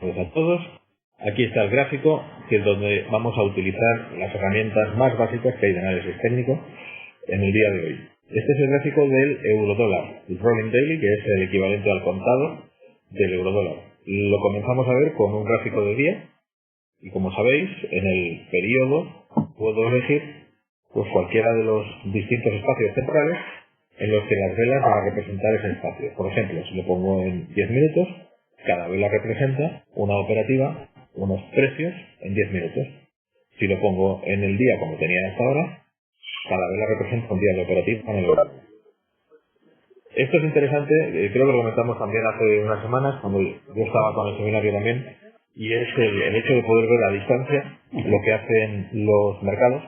a todos. Aquí está el gráfico, que es donde vamos a utilizar las herramientas más básicas que hay de análisis técnico en el día de hoy. Este es el gráfico del eurodólar, el Rolling Daily, que es el equivalente al contado del eurodólar. Lo comenzamos a ver con un gráfico de día, y como sabéis, en el periodo puedo elegir pues cualquiera de los distintos espacios temporales en los que las velas van a representar ese espacio. Por ejemplo, si lo pongo en 10 minutos, cada vela representa una operativa, unos precios en 10 minutos. Si lo pongo en el día, como tenía hasta ahora, cada vela representa un día de operativa en el horario. Esto es interesante, creo que lo comentamos también hace unas semanas, cuando yo estaba con el seminario también, y es el hecho de poder ver a distancia lo que hacen los mercados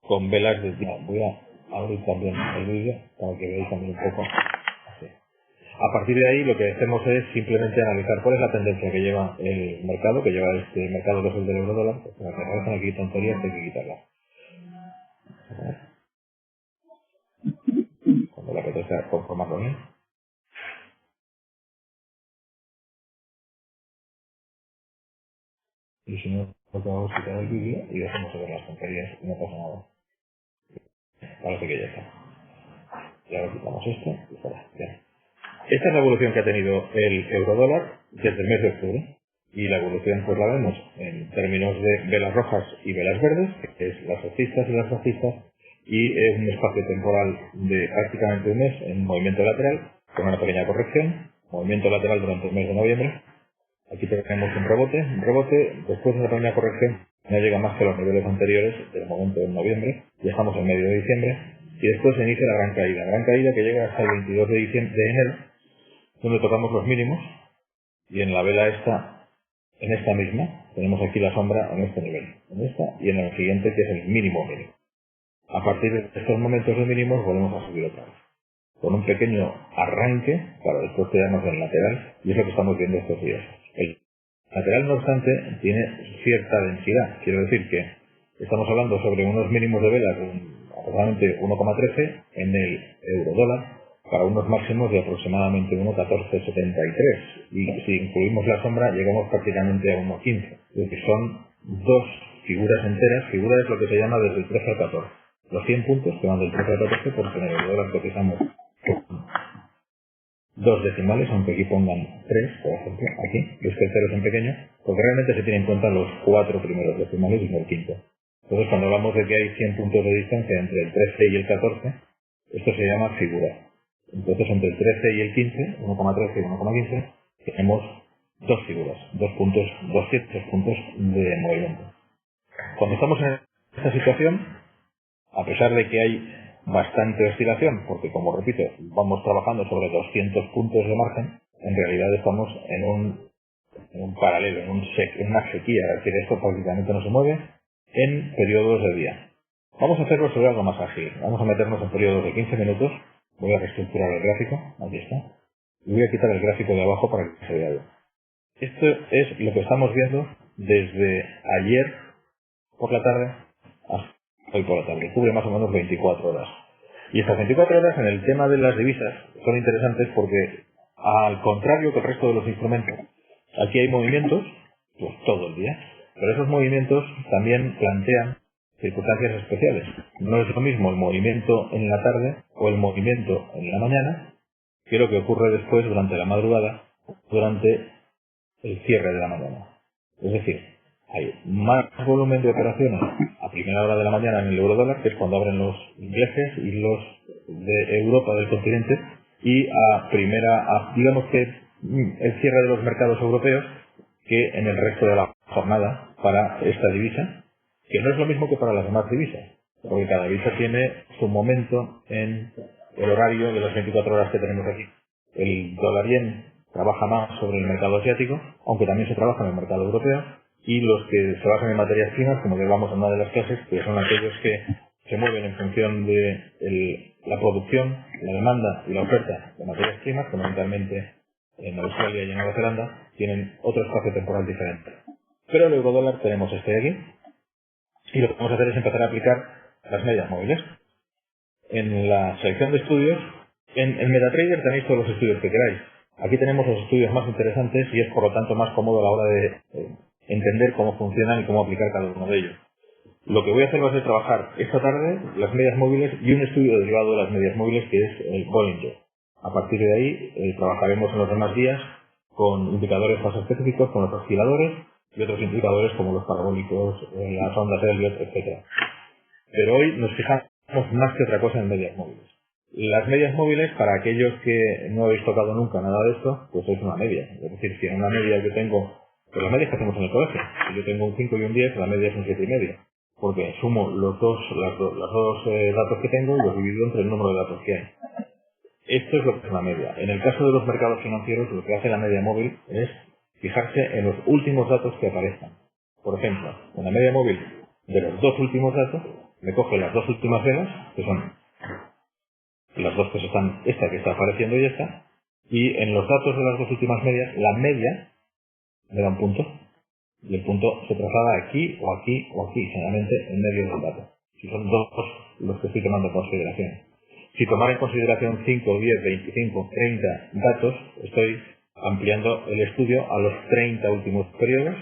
con velas de día. Voy a abrir también el vídeo para que veáis también un poco. Así. A partir de ahí lo que hacemos es simplemente analizar cuál es la tendencia que lleva el mercado, que lleva este mercado que es el del eurodólar. Para que aparezcan aquí tonterías hay que quitarlas. Cuando la apetezca conformarlo bien. Y si no, lo que hago es quitar el vídeo y dejamos de ver las tonterías y no pasa nada. Parece que ya está. Ya lo quitamos esto y fuera. Bien. Esta es la evolución que ha tenido el eurodólar desde el mes de octubre. Y la evolución pues la vemos en términos de velas rojas y velas verdes, que es las alcistas y las bajistas, y un espacio temporal de prácticamente un mes en movimiento lateral, con una pequeña corrección, movimiento lateral durante el mes de noviembre. Aquí tenemos un rebote, después de esa pequeña corrección no llega más que los niveles anteriores del momento de noviembre, ya estamos en medio de diciembre, y después se inicia la gran caída que llega hasta el 22 de enero, donde tocamos los mínimos, y en la vela en esta misma, tenemos aquí la sombra en este nivel, en esta y en el siguiente, que es el mínimo. A partir de estos momentos de mínimos volvemos a subir otra vez, con un pequeño arranque para después quedarnos en el lateral, y es lo que estamos viendo estos días. El lateral, no obstante, tiene cierta densidad, quiero decir que estamos hablando sobre unos mínimos de velas de aproximadamente 1,13 en el eurodólar, para unos máximos de aproximadamente 1,1473, y si incluimos la sombra llegamos prácticamente a 1,15. Es decir, son dos figuras enteras. Figura es lo que se llama desde el 13 al 14. Los 100 puntos que van del 13 al 14, porque en el dólar cotizamos dos decimales, aunque aquí pongan 3, por ejemplo, aquí, los que el cero es en pequeño, porque realmente se tienen en cuenta los 4 primeros decimales y no el quinto. Entonces, cuando hablamos de que hay 100 puntos de distancia entre el 13 y el 14, esto se llama figura. Entonces, entre el 13 y el 15, 1,13 y 1,15, tenemos dos figuras, 200 puntos de movimiento. Cuando estamos en esta situación, a pesar de que hay bastante oscilación, porque como repito, vamos trabajando sobre 200 puntos de margen, en realidad estamos en un paralelo, en una sequía, es decir, esto prácticamente no se mueve en periodos de día. Vamos a hacerlo sobre algo más ágil, vamos a meternos en periodos de 15 minutos. Voy a reestructurar el gráfico, aquí está, y voy a quitar el gráfico de abajo para que se vea bien. Esto es lo que estamos viendo desde ayer por la tarde hasta hoy por la tarde. Cubre más o menos 24 horas. Y estas 24 horas en el tema de las divisas son interesantes porque, al contrario que el resto de los instrumentos, aquí hay movimientos pues todo el día, pero esos movimientos también plantean circunstancias especiales. No es lo mismo el movimiento en la tarde o el movimiento en la mañana que lo que ocurre después durante la madrugada, durante el cierre de la mañana. Es decir, hay más volumen de operaciones a primera hora de la mañana en el eurodólar, que es cuando abren los ingleses y los de Europa del continente, y digamos que el cierre de los mercados europeos, que en el resto de la jornada para esta divisa, que no es lo mismo que para las demás divisas, porque cada divisa tiene su momento en el horario de las 24 horas que tenemos aquí. El dólar yen trabaja más sobre el mercado asiático, aunque también se trabaja en el mercado europeo, y los que se basan en materias primas, como que hablamos en una de las clases, que son aquellos que se mueven en función de la producción, la demanda y la oferta de materias primas, fundamentalmente en Australia y en Nueva Zelanda, tienen otro espacio temporal diferente. Pero el eurodólar tenemos este de aquí, y lo que vamos a hacer es empezar a aplicar las medias móviles. En la selección de estudios, en MetaTrader tenéis todos los estudios que queráis. Aquí tenemos los estudios más interesantes y es por lo tanto más cómodo a la hora de entender cómo funcionan y cómo aplicar cada uno de ellos. Lo que voy a hacer va a ser trabajar esta tarde las medias móviles y un estudio derivado de las medias móviles que es el Bollinger. A partir de ahí trabajaremos en los demás días con indicadores más específicos como los osciladores y otros indicadores como los parabólicos, las ondas Elliott, etc. Pero hoy nos fijamos más que otra cosa en medias móviles. Las medias móviles, para aquellos que no habéis tocado nunca nada de esto, pues es una media. Es decir, si en una media yo tengo, pues las medias que hacemos en el colegio, si yo tengo un 5 y un 10, la media es un 7,5. Porque sumo los dos datos que tengo y los divido entre el número de datos que hay. Esto es lo que es una media. En el caso de los mercados financieros, lo que hace la media móvil es fijarse en los últimos datos que aparezcan. Por ejemplo, en la media móvil de los dos últimos datos, me coge las dos últimas velas, que son las dos que están, esta que está apareciendo y esta, y en los datos de las dos últimas medias, la media me da un punto. Y el punto se traslada aquí o aquí o aquí, generalmente en medio del dato. Si son dos los que estoy tomando en consideración. Si tomar en consideración 5, 10, 25, 30 datos, estoy ampliando el estudio a los 30 últimos periodos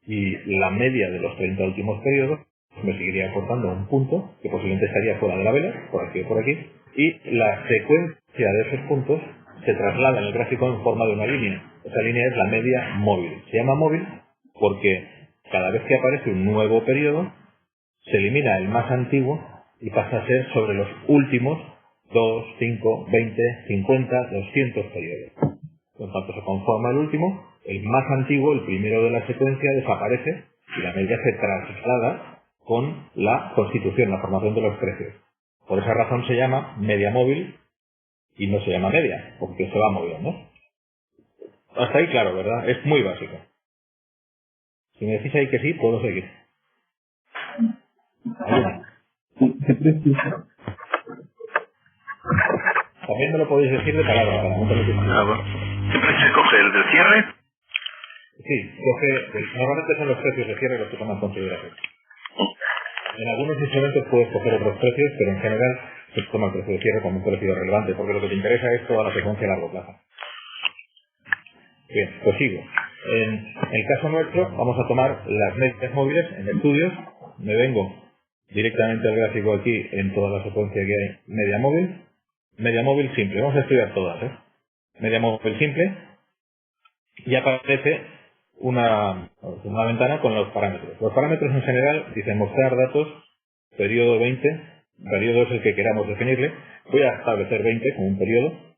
y la media de los 30 últimos periodos me seguiría aportando un punto que posiblemente estaría fuera de la vela, por aquí o por aquí, y la secuencia de esos puntos se traslada en el gráfico en forma de una línea. Esa línea es la media móvil. Se llama móvil porque cada vez que aparece un nuevo periodo, se elimina el más antiguo y pasa a ser sobre los últimos 2, 5, 20, 50, 200 periodos. Por tanto, se conforma el último, el más antiguo, el primero de la secuencia, desaparece y la media se traslada con la constitución, la formación de los precios. Por esa razón se llama media móvil y no se llama media, porque se va moviendo. Hasta ahí claro, ¿verdad? Es muy básico. Si me decís ahí que sí, puedo seguir. También me lo podéis decir de palabra, para no tener que escribir. ¿Qué precio coge el del cierre? Sí, normalmente son los precios de cierre los que toman en consideración. En algunos instrumentos puedes coger otros precios, pero en general se toma el precio de cierre como un precio relevante, porque lo que te interesa es toda la secuencia a largo plazo. Bien, pues sigo. En el caso nuestro, vamos a tomar las medias móviles en estudios. Me vengo directamente al gráfico aquí en toda la secuencia que hay. Media móvil simple. Vamos a estudiar todas, Media móvil simple. Y aparece una ventana con los parámetros. Los parámetros en general dicen mostrar datos, periodo 20. Periodo es el que queramos definirle. Voy a establecer 20 como un periodo.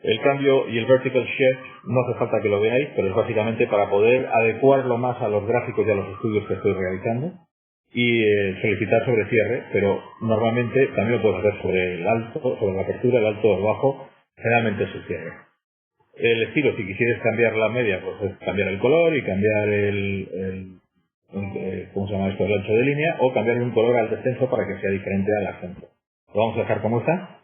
El cambio y el vertical shift no hace falta que lo veáis, pero es básicamente para poder adecuarlo más a los gráficos y a los estudios que estoy realizando y solicitar sobre cierre, pero normalmente también lo puedes hacer sobre el alto, sobre la apertura, el alto o el bajo, generalmente es el cierre. El estilo, si quisieras cambiar la media, pues es cambiar el color y cambiar ¿cómo se llama esto? El ancho de línea, o cambiar un color al descenso para que sea diferente al acento. Lo vamos a dejar como está.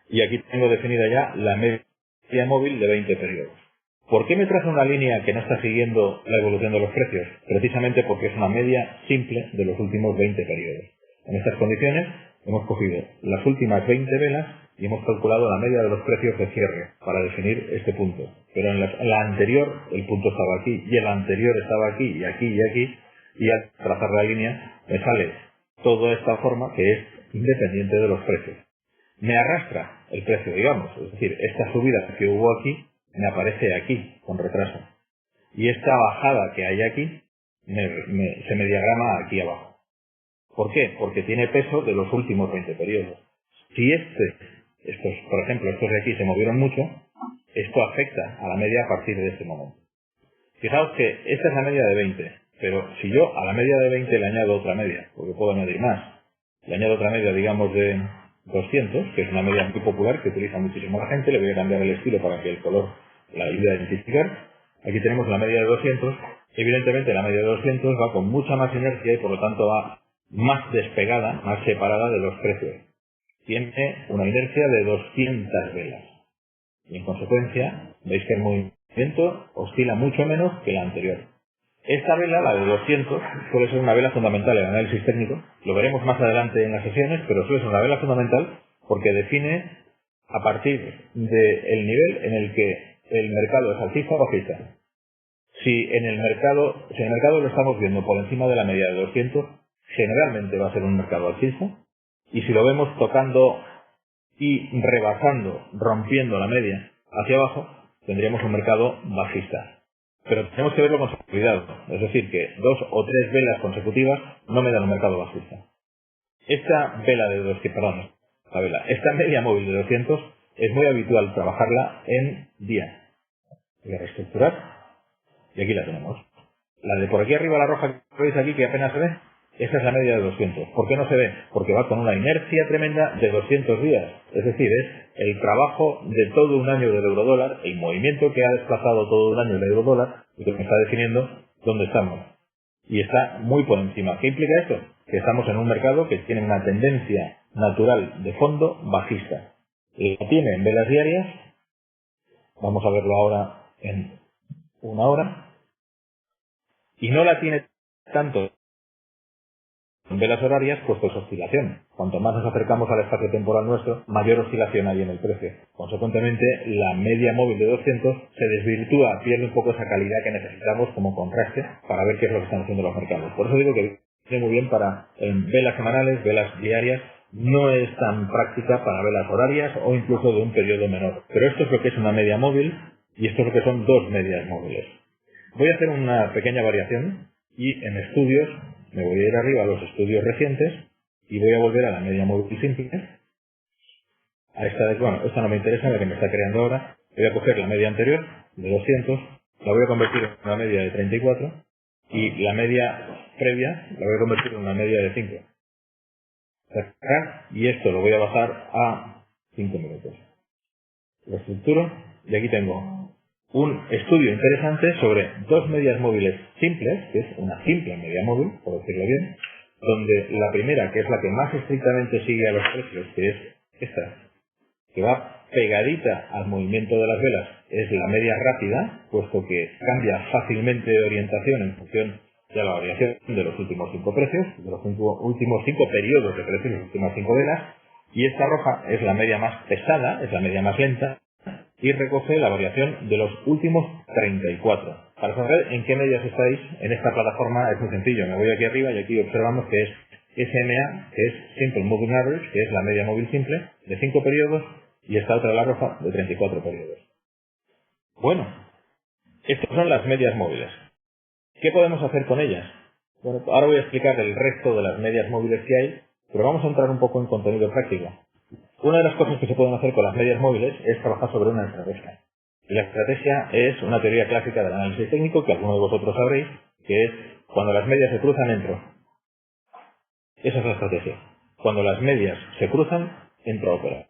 Y aquí tengo definida ya la media móvil de 20 periodos. ¿Por qué me trazo una línea que no está siguiendo la evolución de los precios? Precisamente porque es una media simple de los últimos 20 periodos. En estas condiciones hemos cogido las últimas 20 velas y hemos calculado la media de los precios de cierre para definir este punto. Pero en la anterior el punto estaba aquí y el anterior estaba aquí y aquí y aquí, y al trazar la línea me sale toda esta forma que es independiente de los precios. Me arrastra el precio, digamos, es decir, esta subida que hubo aquí me aparece aquí con retraso y esta bajada que hay aquí se me diagrama aquí abajo. ¿Por qué? Porque tiene peso de los últimos 20 periodos. Si por ejemplo, estos de aquí se movieron mucho, esto afecta a la media a partir de este momento. Fijaos que esta es la media de 20, pero si yo a la media de 20 le añado otra media, porque puedo añadir más, le añado otra media, digamos, de 200, que es una media muy popular que utiliza muchísimo la gente, le voy a cambiar el estilo para que el color la ayude a identificar. Aquí tenemos la media de 200, evidentemente la media de 200 va con mucha más inercia y por lo tanto va más despegada, más separada de los precios. Tiene una inercia de 200 velas y en consecuencia veis que el movimiento oscila mucho menos que la anterior. Esta vela, la de 200, suele ser una vela fundamental en el análisis técnico. Lo veremos más adelante en las sesiones, pero suele ser una vela fundamental porque define a partir del nivel en el que el mercado es alcista o bajista. Si en el mercado lo estamos viendo por encima de la media de 200, generalmente va a ser un mercado alcista. Y si lo vemos tocando y rebasando, rompiendo la media hacia abajo, tendríamos un mercado bajista. Pero tenemos que verlo con cuidado. Es decir, que 2 o 3 velas consecutivas no me dan un mercado bajista. Esta media móvil de 200 es muy habitual trabajarla en día. Voy a reestructurar y aquí la tenemos. La de por aquí arriba, la roja que veis aquí, que apenas se ve, esa es la media de 200. ¿Por qué no se ve? Porque va con una inercia tremenda de 200 días. Es decir, es el trabajo de todo un año del eurodólar, el movimiento que ha desplazado todo un año el eurodólar y que me está definiendo dónde estamos. Y está muy por encima. ¿Qué implica esto? Que estamos en un mercado que tiene una tendencia natural de fondo bajista. La tiene en velas diarias. Vamos a verlo ahora en una hora. Y no la tiene tanto en velas horarias, puesto es oscilación. Cuanto más nos acercamos al espacio temporal nuestro, mayor oscilación hay en el precio. Consecuentemente, la media móvil de 200 se desvirtúa, pierde un poco esa calidad que necesitamos como contraste para ver qué es lo que están haciendo los mercados. Por eso digo que viene muy bien para velas semanales, velas diarias. No es tan práctica para velas horarias o incluso de un periodo menor. Pero esto es lo que es una media móvil y esto es lo que son dos medias móviles. Voy a hacer una pequeña variación y en estudios me voy a ir arriba a los estudios recientes y voy a volver a la media móvil simple. A esta esta no me interesa, la que me está creando ahora. Voy a coger la media anterior de 200, la voy a convertir en una media de 34 y la media previa la voy a convertir en una media de 5. Y esto lo voy a bajar a 5 minutos. Lo estructuro y aquí tengo un estudio interesante sobre dos medias móviles simples, que es una simple media móvil, por decirlo bien, donde la primera, que es la que más estrictamente sigue a los precios, que es esta, que va pegadita al movimiento de las velas, es la media rápida, puesto que cambia fácilmente de orientación en función de la variación de los últimos 5 precios, de los últimos 5 periodos de precios, las últimas 5 velas, y esta roja es la media más pesada, es la media más lenta, y recoge la variación de los últimos 34. Para saber en qué medias estáis en esta plataforma es muy sencillo. Me voy aquí arriba y aquí observamos que es SMA, que es Simple Moving Average, que es la media móvil simple, de 5 periodos, y esta otra, la roja, de 34 periodos. Bueno, estas son las medias móviles. ¿Qué podemos hacer con ellas? Bueno, ahora voy a explicar el resto de las medias móviles que hay, pero vamos a entrar un poco en contenido práctico. Una de las cosas que se pueden hacer con las medias móviles es trabajar sobre una estrategia. Y la estrategia es una teoría clásica del análisis técnico que algunos de vosotros sabréis, que es cuando las medias se cruzan, entro. Esa es la estrategia. Cuando las medias se cruzan, entro a operar.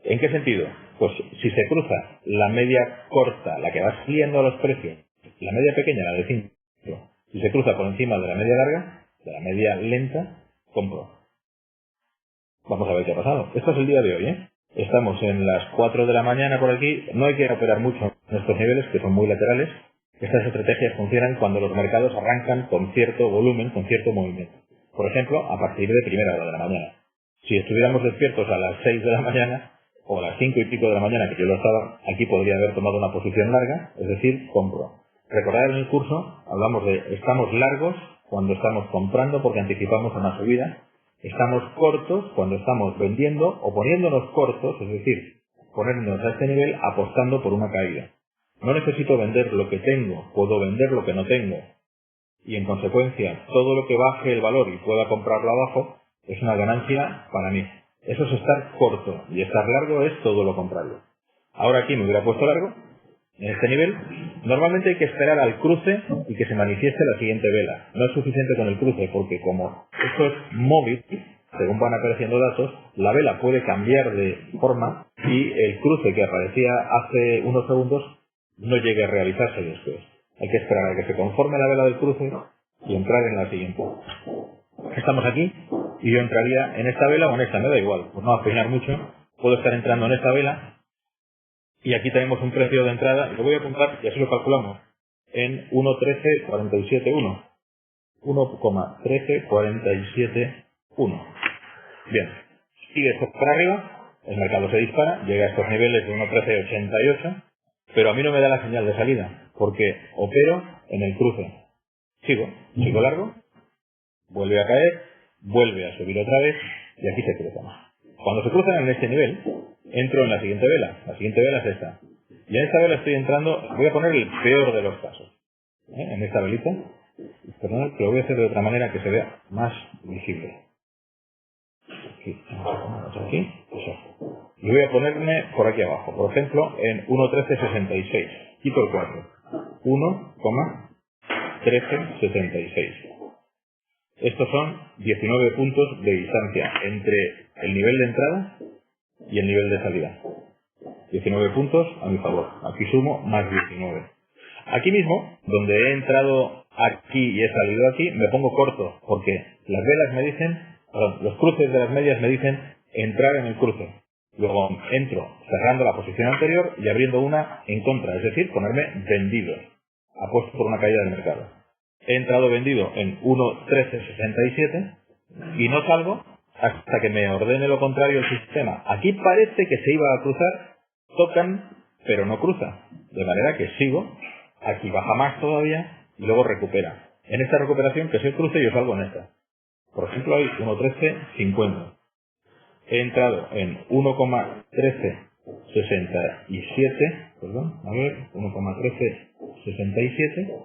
¿En qué sentido? Pues si se cruza la media corta, la que va siguiendo a los precios, la media pequeña, la de 5, si se cruza por encima de la media larga, de la media lenta, compro. Vamos a ver qué ha pasado. Esto es el día de hoy, ¿eh? Estamos en las 4 de la mañana por aquí. No hay que operar mucho en estos niveles, que son muy laterales. Estas estrategias funcionan cuando los mercados arrancan con cierto volumen, con cierto movimiento. Por ejemplo, a partir de primera hora de la mañana. Si estuviéramos despiertos a las 6 de la mañana, o a las 5 y pico de la mañana, que yo lo estaba, aquí podría haber tomado una posición larga, es decir, compro. Recordad en el curso, hablamos de estamos largos cuando estamos comprando porque anticipamos una subida. Estamos cortos cuando estamos vendiendo o poniéndonos cortos, es decir, ponernos a este nivel apostando por una caída. No necesito vender lo que tengo, puedo vender lo que no tengo. Y en consecuencia, todo lo que baje el valor y pueda comprarlo abajo es una ganancia para mí. Eso es estar corto y estar largo es todo lo contrario. Ahora aquí me hubiera puesto largo, en este nivel. Normalmente hay que esperar al cruce y que se manifieste la siguiente vela. No es suficiente con el cruce porque como esto es móvil, según van apareciendo datos, la vela puede cambiar de forma y el cruce que aparecía hace unos segundos no llegue a realizarse después. Hay que esperar a que se conforme la vela del cruce y entrar en la siguiente. Estamos aquí y yo entraría en esta vela o en esta, me da igual, pues no va a peinar mucho. Puedo estar entrando en esta vela. Y aquí tenemos un precio de entrada, y lo voy a apuntar, y así lo calculamos, en 1.1347.1. 1,13471. Bien. Sigue esto para arriba, El mercado se dispara, llega a estos niveles de 1.1388, pero a mí no me da la señal de salida, porque opero en el cruce. Sigo largo, vuelve a caer, vuelve a subir otra vez, y aquí se cruzan. Cuando se cruzan en este nivel, entro en la siguiente vela. La siguiente vela es esta. Y en esta vela estoy entrando, voy a poner el peor de los casos. En esta velita, perdón, que lo voy a hacer de otra manera que se vea más visible. Aquí, eso. Y voy a ponerme por aquí abajo, por ejemplo, en 1.1366. Quito el 4. 1,1366. Estos son 19 puntos de distancia entre el nivel de entrada y el nivel de salida. 19 puntos a mi favor. Aquí sumo más 19. Aquí mismo, donde he entrado aquí y he salido aquí, me pongo corto, porque las velas me dicen, los cruces de las medias me dicen entrar en el cruce. Luego entro cerrando la posición anterior y abriendo una en contra, es decir, ponerme vendido, apuesto por una caída del mercado. He entrado vendido en 1.1367 y no salgo hasta que me ordene lo contrario el sistema. Aquí parece que se iba a cruzar, tocan, pero no cruza. De manera que sigo, aquí baja más todavía y luego recupera. En esta recuperación, que es el cruce, yo salgo en esta. Por ejemplo, hay 1.1350. He entrado en 1,1367, perdón, a ver, 1,1367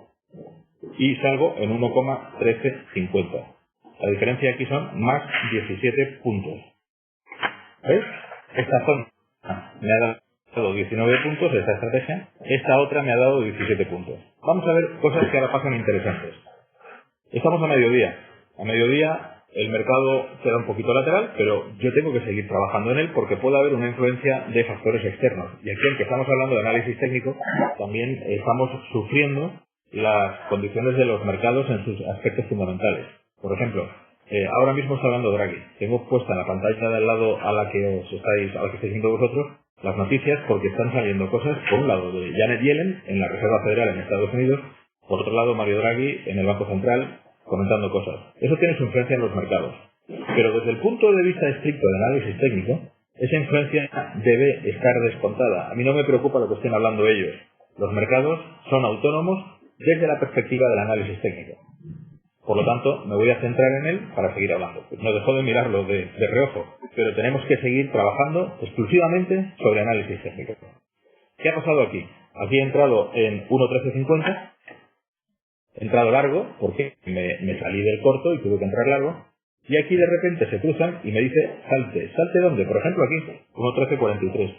y salgo en 1,1350. La diferencia aquí son más 17 puntos. ¿Ves? Esta zona me ha dado 19 puntos, esta estrategia. Esta otra me ha dado 17 puntos. Vamos a ver cosas que ahora pasan interesantes. Estamos a mediodía. A mediodía el mercado queda un poquito lateral, pero yo tengo que seguir trabajando en él porque puede haber una influencia de factores externos. Y aquí, aunque estamos hablando de análisis técnico, también estamos sufriendo las condiciones de los mercados en sus aspectos fundamentales. Por ejemplo, ahora mismo está hablando Draghi. Tengo puesta en la pantalla de al lado a la que estáis viendo vosotros las noticias porque están saliendo cosas, por un lado, de Janet Yellen en la Reserva Federal en Estados Unidos, por otro lado, Mario Draghi en el Banco Central comentando cosas. Eso tiene su influencia en los mercados. Pero desde el punto de vista estricto del análisis técnico, esa influencia debe estar descontada. A mí no me preocupa lo que estén hablando ellos. Los mercados son autónomos desde la perspectiva del análisis técnico. Por lo tanto, me voy a centrar en él para seguir hablando. No dejo de mirarlo de reojo, pero tenemos que seguir trabajando exclusivamente sobre análisis técnico. ¿Qué ha pasado aquí? Aquí he entrado en 1.1350, he entrado largo porque me salí del corto y tuve que entrar largo, y aquí de repente se cruzan y me dice salte. ¿Salte dónde? Por ejemplo aquí, 1.1343,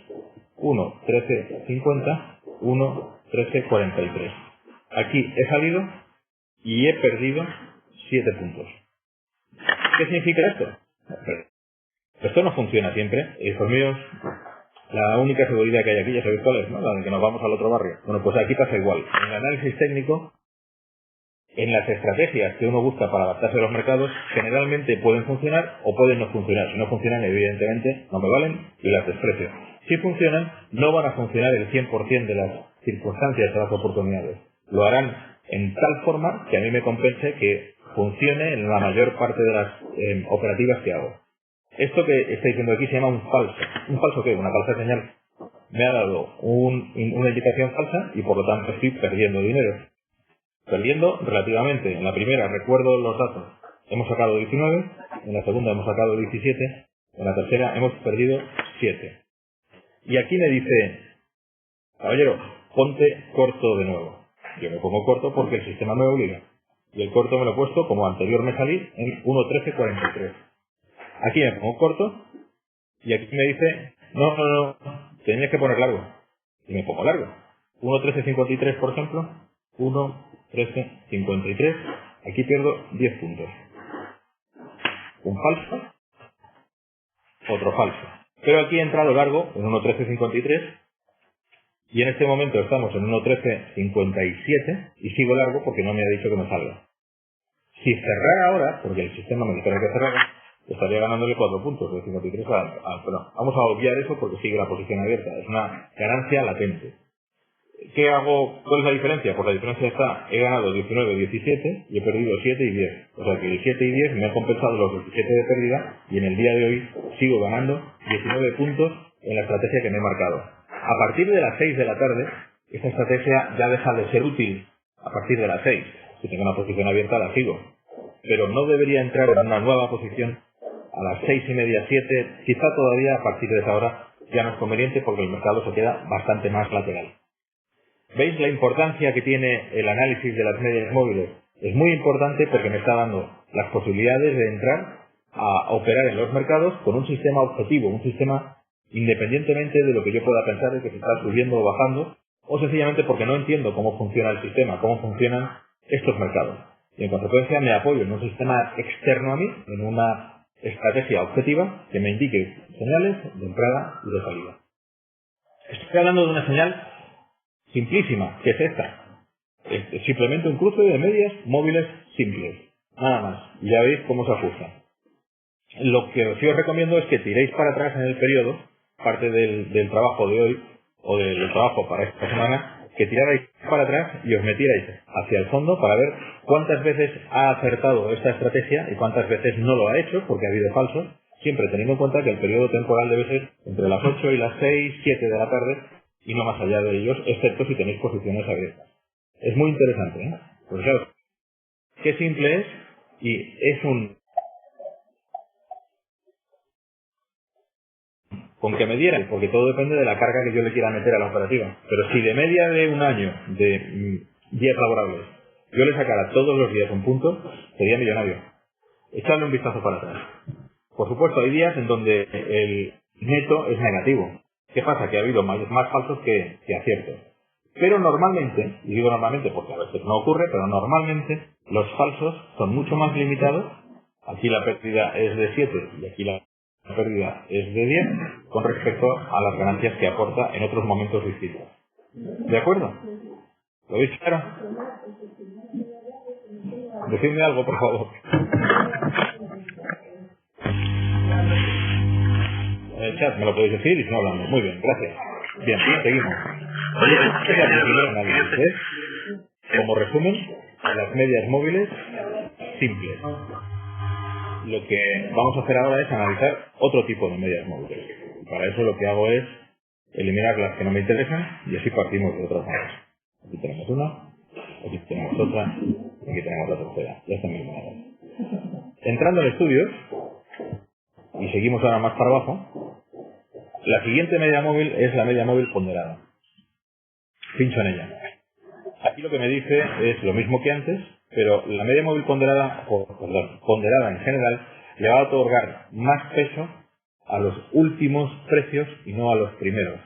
1.1350, 1.1343. Aquí he salido y he perdido 7 puntos. ¿Qué significa esto? Esto no funciona siempre. Hijos míos, la única seguridad que hay aquí, ya sabéis cuál es, ¿no? La de que nos vamos al otro barrio. Bueno, pues aquí pasa igual. En el análisis técnico, en las estrategias que uno busca para adaptarse a los mercados, generalmente pueden funcionar o pueden no funcionar. Si no funcionan, evidentemente, no me valen y las desprecio. Si funcionan, no van a funcionar el 100% de las circunstancias, de las oportunidades. Lo harán en tal forma que a mí me compense que funcione en la mayor parte de las operativas que hago. Esto que estáis viendo aquí se llama un falso. ¿Un falso qué? Una falsa señal. Me ha dado una indicación falsa y por lo tanto estoy perdiendo dinero. Perdiendo relativamente. En la primera, recuerdo los datos, hemos sacado 19, en la segunda hemos sacado 17, en la tercera hemos perdido 7. Y aquí me dice, caballero, ponte corto de nuevo. Yo me pongo corto porque el sistema me obliga. Y el corto me lo he puesto, como anterior me salí, en 1.1343. Aquí me pongo corto y aquí me dice, no, tenías que poner largo. Y me pongo largo. 1.1353, por ejemplo, 1.1353, aquí pierdo 10 puntos. Un falso, otro falso. Pero aquí he entrado largo en 1.1353 y en este momento estamos en 1.1357 y sigo largo porque no me ha dicho que me salga. Si cerrara ahora, porque el sistema me dice que cerrar, estaría ganándole 4 puntos de 53 pero vamos a obviar eso porque sigue la posición abierta. Es una ganancia latente. ¿Qué hago? ¿Cuál es la diferencia? Pues la diferencia está, he ganado 19, 17 y he perdido 7 y 10. O sea que el 7 y 10 me han compensado los 17 de pérdida y en el día de hoy sigo ganando 19 puntos en la estrategia que me he marcado. A partir de las 6 de la tarde, esta estrategia ya deja de ser útil a partir de las 6. Si tengo una posición abierta la sigo. Pero no debería entrar en una nueva posición a las 6:30, 7, quizá todavía a partir de esa hora ya no es conveniente porque el mercado se queda bastante más lateral. ¿Veis la importancia que tiene el análisis de las medias móviles? Es muy importante porque me está dando las posibilidades de entrar a operar en los mercados con un sistema objetivo, un sistema independientemente de lo que yo pueda pensar de que se está subiendo o bajando, o sencillamente porque no entiendo cómo funciona el sistema, cómo funcionan estos mercados. Y en consecuencia me apoyo en un sistema externo a mí, en una estrategia objetiva que me indique señales de entrada y de salida. Estoy hablando de una señal simplísima, que es esta. Es simplemente un cruce de medias móviles simples. Nada más. Y ya veis cómo se ajusta. Lo que sí os recomiendo es que tiréis para atrás en el periodo, parte del trabajo de hoy, o del trabajo para esta semana, que tirarais para atrás y os metierais hacia el fondo para ver cuántas veces ha acertado esta estrategia y cuántas veces no lo ha hecho, porque ha habido falsos, siempre teniendo en cuenta que el periodo temporal debe ser entre las 8 y las 6, 7 de la tarde, y no más allá de ellos, excepto si tenéis posiciones abiertas. Es muy interesante, ¿eh? Pues claro, qué simple es, y es con que me dieran, porque todo depende de la carga que yo le quiera meter a la operativa. Pero si de media de un año, de días laborables, yo le sacara todos los días un punto, sería millonario. Echadle un vistazo para atrás. Por supuesto, hay días en donde el neto es negativo. ¿Qué pasa? Que ha habido más falsos que aciertos. Pero normalmente, y digo normalmente porque a veces no ocurre, pero normalmente los falsos son mucho más limitados. Aquí la pérdida es de 7 y aquí la pérdida es de 10 con respecto a las ganancias que aporta en otros momentos distintos. ¿De acuerdo? ¿Lo veis claro? Decidme algo, por favor. En el chat me lo podéis decir y si no hablamos. Muy bien, gracias. Bien, seguimos. Oye, Esta es la primera análisis, ¿eh? Como resumen, las medias móviles simples. Lo que vamos a hacer ahora es analizar otro tipo de medias móviles. Para eso lo que hago es eliminar las que no me interesan y así partimos de otras más. Aquí tenemos una, aquí tenemos otra, aquí tenemos la tercera. Ya están eliminadas. Entrando en estudios, y seguimos ahora más para abajo, la siguiente media móvil es la media móvil ponderada. Pincho en ella. Aquí lo que me dice es lo mismo que antes, pero la media móvil ponderada, ponderada en general, le va a otorgar más peso a los últimos precios y no a los primeros.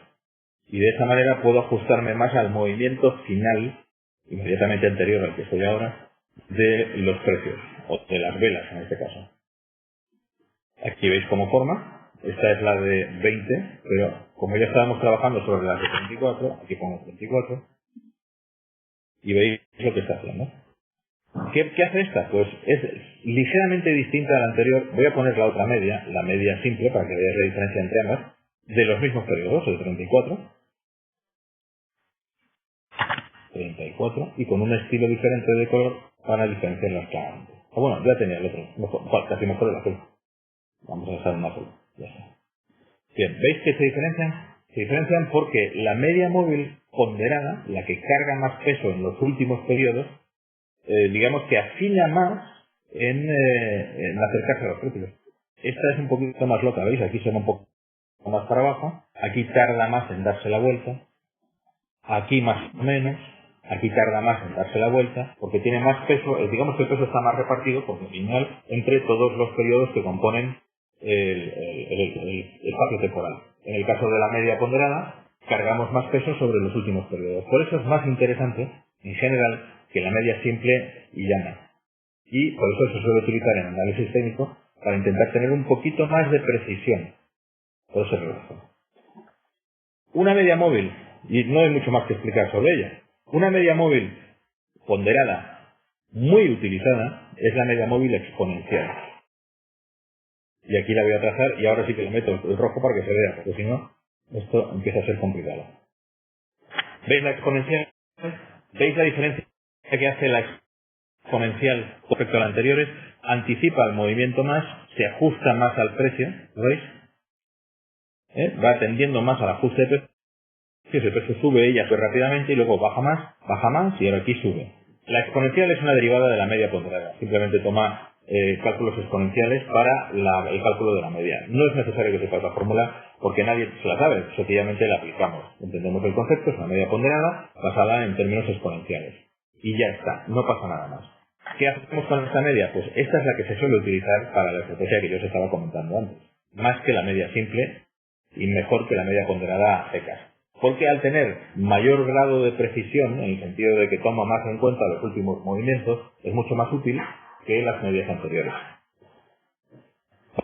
Y de esa manera puedo ajustarme más al movimiento final, inmediatamente anterior al que estoy ahora, de los precios, o de las velas en este caso. Aquí veis cómo forma. Esta es la de 20, pero como ya estábamos trabajando sobre las de 34, aquí pongo 34, y veis lo que está haciendo. ¿Qué hace esta? Pues es ligeramente distinta a la anterior. Voy a poner la otra media, la media simple, para que veáis la diferencia entre ambas, de los mismos periodos, el 34, y con un estilo diferente de color para diferenciarlas claramente. O bueno, ya tenía el otro, casi mejor el azul. Vamos a usar un azul, ya está. Bien, ¿veis que se diferencian? Se diferencian porque la media móvil ponderada, la que carga más peso en los últimos periodos, digamos que afina más en acercarse a los precios. Esta es un poquito más loca, ¿veis? Aquí se va un poco más para abajo, aquí tarda más en darse la vuelta, aquí más o menos, aquí tarda más en darse la vuelta, porque tiene más peso, digamos que el peso está más repartido, porque al final, entre todos los periodos que componen el espacio temporal. En el caso de la media ponderada, cargamos más peso sobre los últimos periodos. Por eso es más interesante, en general, que la media simple y llana. Y por eso se suele utilizar en análisis técnico para intentar tener un poquito más de precisión. Por ese relajo. Una media móvil, y no hay mucho más que explicar sobre ella, una media móvil ponderada, muy utilizada, es la media móvil exponencial. Y aquí la voy a trazar y ahora sí que le meto el rojo para que se vea, porque si no, esto empieza a ser complicado. ¿Veis la exponencial? ¿Veis la diferencia que hace la exponencial respecto a las anteriores? Anticipa el movimiento más, se ajusta más al precio, ¿lo veis? Va tendiendo más al ajuste de precio. Si el precio sube, ella sube rápidamente y luego baja más y ahora aquí sube. La exponencial es una derivada de la media ponderada. Simplemente toma cálculos exponenciales para el cálculo de la media. No es necesario que sepas la fórmula porque nadie se la sabe. Sencillamente la aplicamos. Entendemos el concepto, es una media ponderada basada en términos exponenciales. Y ya está, no pasa nada más. ¿Qué hacemos con esta media? Pues esta es la que se suele utilizar para la estrategia que yo os estaba comentando antes. Más que la media simple y mejor que la media ponderada a secas. Porque al tener mayor grado de precisión, en el sentido de que toma más en cuenta los últimos movimientos, es mucho más útil que las medias anteriores.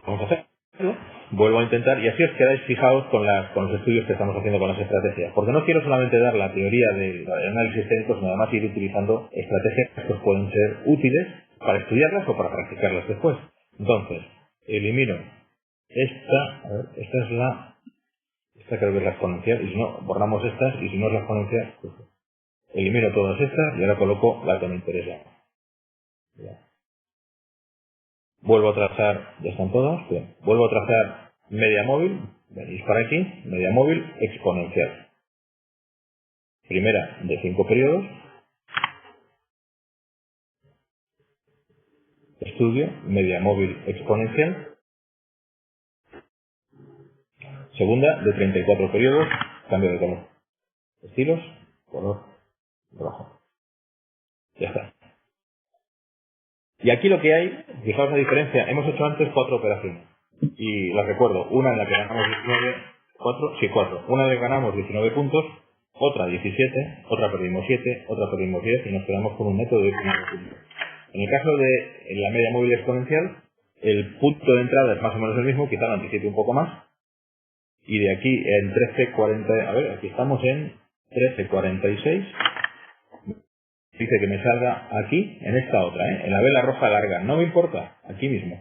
Vamos a hacerlo. Vuelvo a intentar, y así os quedáis fijados con los estudios que estamos haciendo con las estrategias. Porque no quiero solamente dar la teoría del análisis técnico, sino además ir utilizando estrategias que os pueden ser útiles para estudiarlas o para practicarlas después. Entonces, elimino esta es esta creo que es la exponencial, y si no, borramos estas, y si no es la exponencial, pues elimino todas estas y ahora coloco la que me interesa. Ya. Vuelvo a trazar, ya están todas, bien. Vuelvo a trazar media móvil, venís para aquí, media móvil exponencial. Primera de 5 periodos, estudio, media móvil exponencial. Segunda de 34 periodos, cambio de color. Estilos, color rojo. Ya está. Y aquí lo que hay, fijaos la diferencia, hemos hecho antes 4 operaciones. Y las recuerdo, una en la que ganamos 4. Una en la que ganamos 19 puntos, otra 17, otra perdimos 7, otra perdimos 10 y nos quedamos con un neto de 19 puntos. En el caso de la media móvil exponencial, el punto de entrada es más o menos el mismo, quizá lo anticipe un poco más. Y de aquí en 13.40, a ver, aquí estamos en 13.46. Dice que me salga aquí, en esta otra, en la vela roja larga. No me importa, aquí mismo.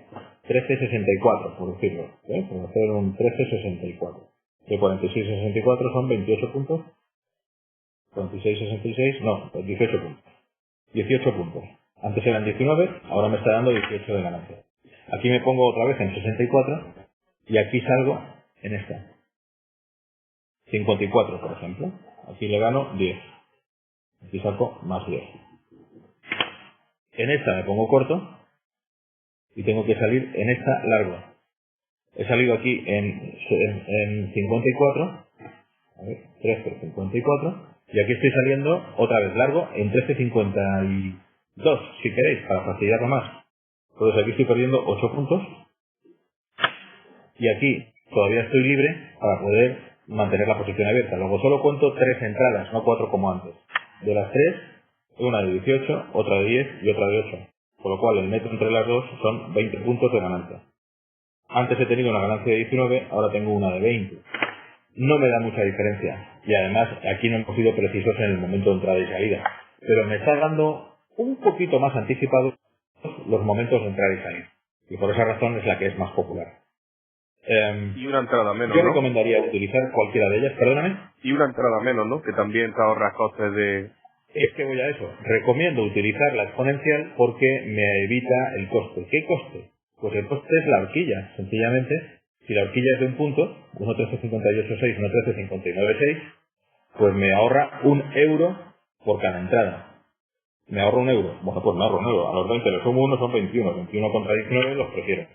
13.64, por decirlo. Por hacer un 13.64. De 46.64 son 28 puntos. 46.66, no, 18 puntos. 18 puntos. Antes eran 19, ahora me está dando 18 de ganancia. Aquí me pongo otra vez en 64 y aquí salgo en esta. 54, por ejemplo. Aquí le gano 10. Aquí saco más 10. En esta me pongo corto y tengo que salir en esta largo. He salido aquí en 54, a ver, 3 por 54, y aquí estoy saliendo otra vez largo en 13.52, si queréis, para fastidiarlo más. Entonces aquí estoy perdiendo 8 puntos, y aquí todavía estoy libre para poder mantener la posición abierta. Luego solo cuento 3 entradas, no 4 como antes. De las 3, una de 18, otra de 10 y otra de 8. Con lo cual el neto entre las dos son 20 puntos de ganancia. Antes he tenido una ganancia de 19, ahora tengo una de 20. No me da mucha diferencia. Y además aquí no hemos sido precisos en el momento de entrada y salida. Pero me está dando un poquito más anticipados los momentos de entrada y salida. Y por esa razón es la que es más popular. Y una entrada menos, yo ¿no? recomendaría utilizar cualquiera de ellas, perdóname. Y una entrada menos, ¿no? Que también te ahorras costes de... Es que voy a eso. Recomiendo utilizar la exponencial porque me evita el coste. ¿Qué coste? Pues el coste es la horquilla. Sencillamente, si la horquilla es de un punto, 1.1358.6, 1.1359.6, pues me ahorra 1 euro por cada entrada. Me ahorro 1 euro. Bueno, pues me ahorro 1 euro. A los 20 le sumo 1, son 21. 21 contra 19 los prefiero.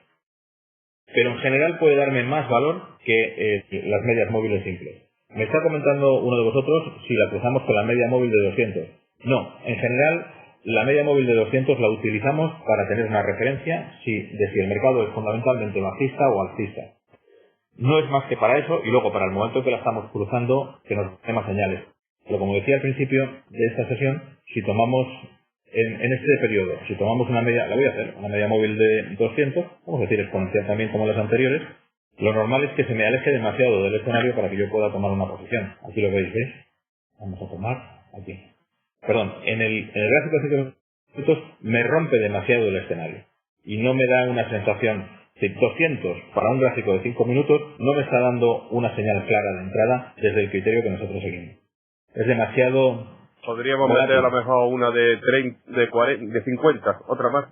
Pero en general puede darme más valor que las medias móviles simples. Me está comentando uno de vosotros si la cruzamos con la media móvil de 200. No, en general la media móvil de 200 la utilizamos para tener una referencia de si el mercado es fundamentalmente bajista o alcista. No es más que para eso y luego para el momento que la estamos cruzando que nos dé más señales. Pero como decía al principio de esta sesión, si tomamos en este periodo, si tomamos una media, la voy a hacer, una media móvil de 200, vamos a decir exponencial también como las anteriores, lo normal es que se me aleje demasiado del escenario para que yo pueda tomar una posición. Aquí lo veis, ¿veis? Vamos a tomar aquí. Perdón, en el gráfico de 5 minutos me rompe demasiado el escenario y no me da una sensación. Si 200 para un gráfico de 5 minutos no me está dando una señal clara de entrada desde el criterio que nosotros seguimos. es demasiado... Podríamos meter a lo mejor una de 30, de 40, de 50, otra más.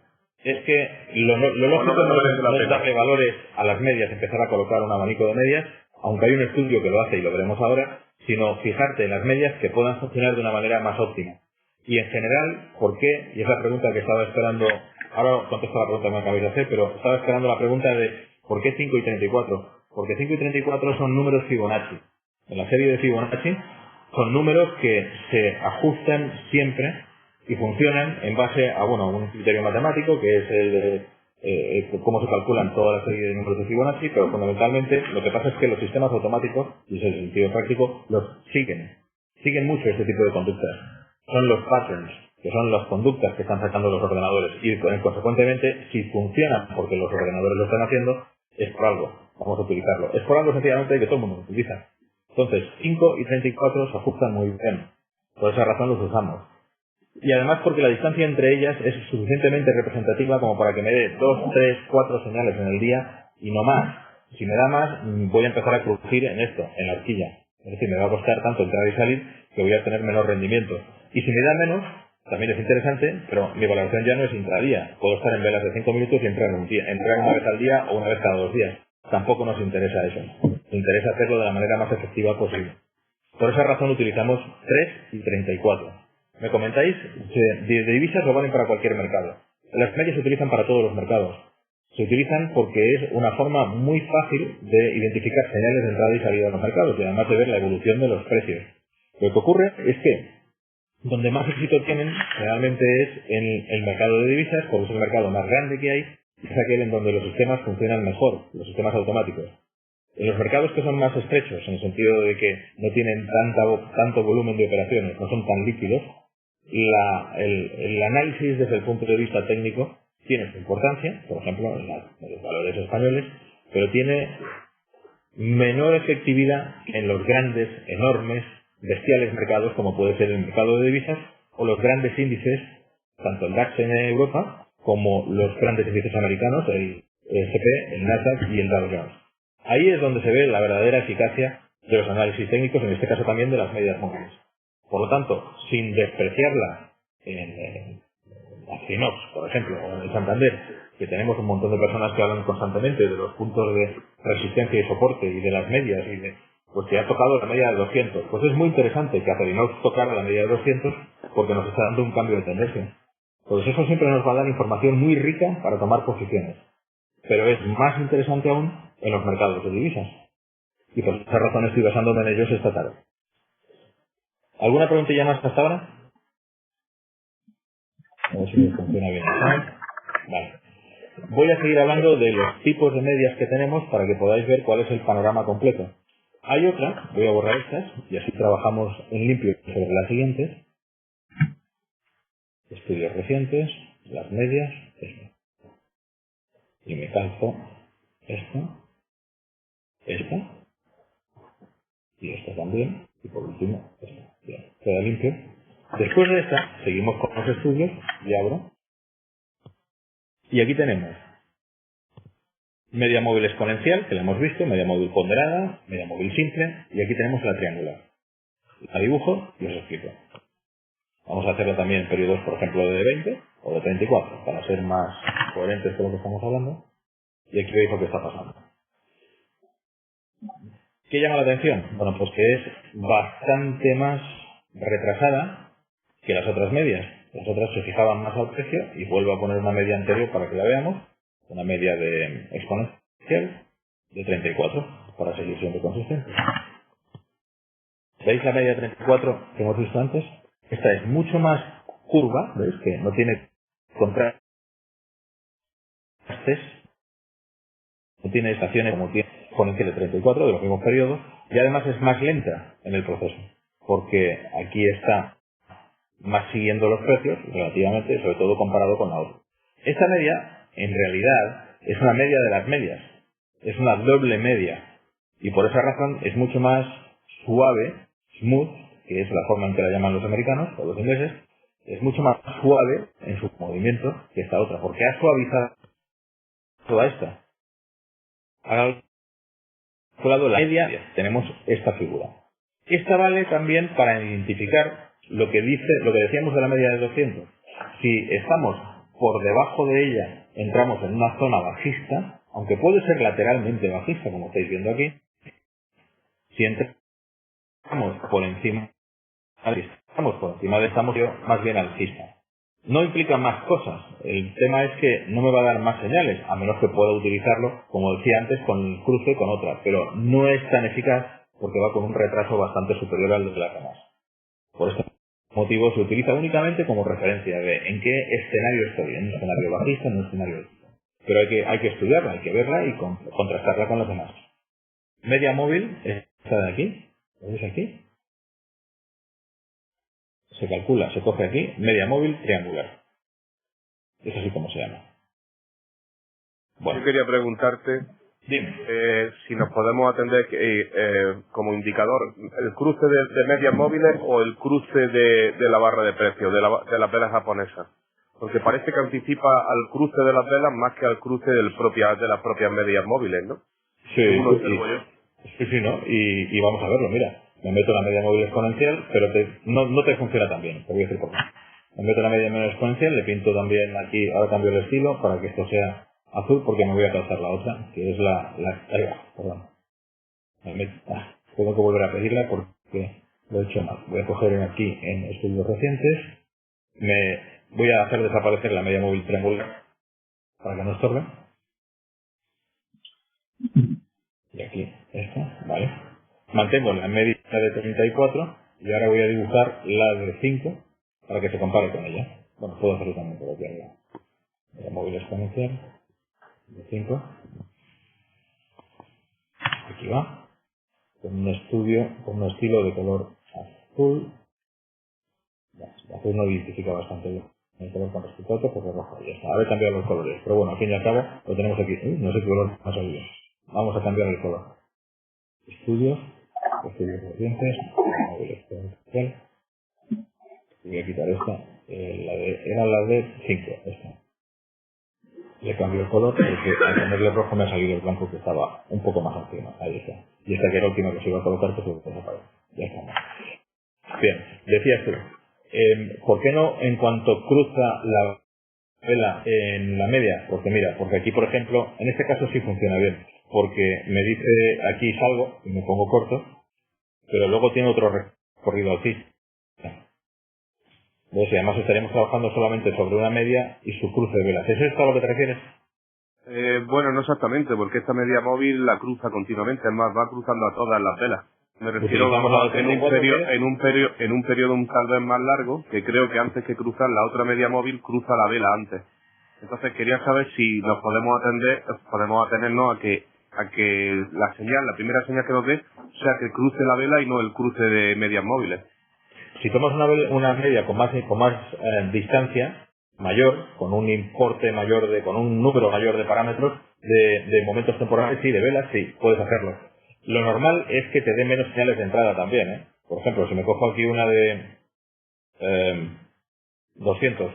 Es que lo lógico no es darle valores a las medias, empezar a colocar un abanico de medias, aunque hay un estudio que lo hace y lo veremos ahora, sino fijarte en las medias que puedan funcionar de una manera más óptima. Y en general, ¿por qué? Y es la pregunta que estaba esperando, ahora contesto la pregunta que me acabáis de hacer, pero estaba esperando la pregunta de ¿por qué 5 y 34? Porque 5 y 34 son números Fibonacci. En la serie de Fibonacci son números que se ajustan siempre y funcionan en base a un criterio matemático, que es el de cómo se calculan toda la serie de números de Fibonacci, pero fundamentalmente lo que pasa es que los sistemas automáticos, y ese es el sentido práctico, los siguen mucho este tipo de conductas. Son los patterns, que son las conductas que están sacando los ordenadores, y consecuentemente, si funcionan porque los ordenadores lo están haciendo, es por algo, vamos a utilizarlo. Es por algo sencillamente que todo el mundo lo utiliza. Entonces, 5 y 34 se ajustan muy bien, por esa razón los usamos. Y además porque la distancia entre ellas es suficientemente representativa como para que me dé 2, 3, 4 señales en el día y no más. Si me da más, voy a empezar a crujir en esto, en la horquilla. Es decir, me va a costar tanto entrar y salir que voy a tener menor rendimiento. Y si me da menos, también es interesante, pero mi valoración ya no es intradía. Puedo estar en velas de 5 minutos y entrar una vez al día o una vez cada 2 días. Tampoco nos interesa eso. Nos interesa hacerlo de la manera más efectiva posible. Por esa razón utilizamos 3 y 34. Me comentáis, de divisas lo valen para cualquier mercado. Las medias se utilizan para todos los mercados. Se utilizan porque es una forma muy fácil de identificar señales de entrada y salida de los mercados y además de ver la evolución de los precios. Lo que ocurre es que donde más éxito tienen realmente es en el mercado de divisas, porque es el mercado más grande que hay, y es aquel en donde los sistemas funcionan mejor, los sistemas automáticos. En los mercados que son más estrechos, en el sentido de que no tienen tanto volumen de operaciones, no son tan líquidos, el análisis desde el punto de vista técnico tiene su importancia, por ejemplo, en los valores españoles, pero tiene menor efectividad en los grandes, enormes, bestiales mercados como puede ser el mercado de divisas o los grandes índices, tanto el DAX en Europa como los grandes índices americanos, el S&P, el Nasdaq y el Dow Jones. Ahí es donde se ve la verdadera eficacia de los análisis técnicos, en este caso también de las medias móviles. Por lo tanto, sin despreciarla en Acinox, por ejemplo, o en el Santander, que tenemos un montón de personas que hablan constantemente de los puntos de resistencia y soporte y de las medias y pues que ha tocado la media de 200. Pues es muy interesante que Acerinox tocara la media de 200 porque nos está dando un cambio de tendencia. Pues eso siempre nos va a dar información muy rica para tomar posiciones. Pero es más interesante aún en los mercados de divisas. Y por esa razón estoy basándome en ellos esta tarde. ¿Alguna preguntilla más hasta ahora? A ver si me funciona bien. Vale. Voy a seguir hablando de los tipos de medias que tenemos para que podáis ver cuál es el panorama completo. Hay otra, voy a borrar estas y así trabajamos en limpio sobre las siguientes. Estudios recientes, las medias, esto. Y me calzo esta, y esta también, y por último esta. Bien, queda limpio. Después de esta, seguimos con los estudios y abro. Y aquí tenemos media móvil exponencial, que la hemos visto, media móvil ponderada, media móvil simple, y aquí tenemos la triangular. La dibujo y os explico. Vamos a hacerlo también en periodos, por ejemplo, de 20 o de 34, para ser más coherentes con lo que estamos hablando. Y aquí veis lo que está pasando. ¿Qué llama la atención? Bueno, pues que es bastante más retrasada que las otras medias. Las otras se fijaban más al precio, y vuelvo a poner una media anterior para que la veamos. Una media de exponencial de 34, para seguir siendo consistente. ¿Veis la media de 34 que hemos visto antes? Esta es mucho más curva, ¿veis? Que no tiene contrastes, no tiene estaciones como tiene exponencial de 34 de los mismos periodos, y además es más lenta en el proceso, porque aquí está más siguiendo los precios relativamente, sobre todo comparado con la otra. Esta media, en realidad, es una media de las medias, es una doble media, y por esa razón es mucho más suave, smooth, que es la forma en que la llaman los americanos o los ingleses, es mucho más suave en su movimiento que esta otra, porque ha suavizado toda esta. Ha calculado la media, tenemos esta figura. Esta vale también para identificar lo que decíamos de la media de 200. Si estamos por debajo de ella, entramos en una zona bajista, aunque puede ser lateralmente bajista, como estáis viendo aquí. Si entramos por encima, estamos más bien alcista. No implica más cosas. El tema es que no me va a dar más señales, a menos que pueda utilizarlo, como decía antes, con el cruce con otra, pero no es tan eficaz porque va con un retraso bastante superior al de las demás. Por este motivo se utiliza únicamente como referencia de en qué escenario estoy, en un escenario bajista, en un escenario alto. Pero hay que estudiarla, hay que verla y contrastarla con las demás. Media móvil, esta de aquí, ¿lo veis aquí? Se calcula, se coge aquí, media móvil triangular. Es así como se llama. Bueno. Yo quería preguntarte si nos podemos atender como indicador el cruce de medias móviles o el cruce de la barra de precios, de las velas japonesas. Porque parece que anticipa al cruce de las velas más que al cruce de las propias medias móviles, ¿no? Sí, ¿no? Y vamos a verlo, mira. Me meto la media móvil exponencial, pero no te funciona tan bien. Te voy a decir por qué. Me meto la media móvil exponencial, le pinto también aquí, ahora cambio el estilo para que esto sea azul porque me voy a pasar la otra, que es ahí va, perdón. Tengo que volver a pedirla porque lo he hecho mal. Voy a coger aquí en estudios recientes, voy a hacer desaparecer la media móvil triangular para que no estorbe. Y aquí esta, vale. Mantengo la media de 34 y ahora voy a dibujar la de 5 para que se compare con ella. Bueno, puedo hacerlo también, pero aquí arriba. La móvil exponencial de 5. Aquí va. Con un estilo de color azul. El azul no identifica bastante bien el color con respecto a otro, porque rojo ya está. Ahora he cambiado los colores, pero bueno, al fin y al cabo lo tenemos aquí. No sé qué color ha salido. Vamos a cambiar el color. Estudios recientes, móvil exponencial. Voy a quitar esta, era la de 5, esta. Le cambio el color porque al ponerle rojo me ha salido el blanco que estaba un poco más encima. Ahí está. Y esta que era la última que se iba a colocar, pues lo puedo apagar. Ya está. Bien, decías tú, ¿por qué no en cuanto cruza la vela en la media? Porque mira, porque aquí por ejemplo, en este caso sí funciona bien, porque me dice aquí salgo y me pongo corto, pero luego tiene otro recorrido alcista. Entonces, además estaríamos trabajando solamente sobre una media y su cruce de velas. ¿Es esto a lo que te refieres? Bueno, no exactamente, porque esta media móvil la cruza continuamente, es más, va cruzando a todas las velas. Me refiero en un periodo tal vez más largo, que creo que antes que cruzar la otra media móvil cruza la vela antes. Entonces quería saber si nos podemos atenernos a que la primera señal que nos dé sea que cruce la vela y no el cruce de medias móviles. Si tomas una media con más distancia mayor, con un importe mayor con un número mayor de parámetros de momentos temporales, sí, de velas, sí, puedes hacerlo. Lo normal es que te dé menos señales de entrada también, ¿eh? Por ejemplo, si me cojo aquí una de 200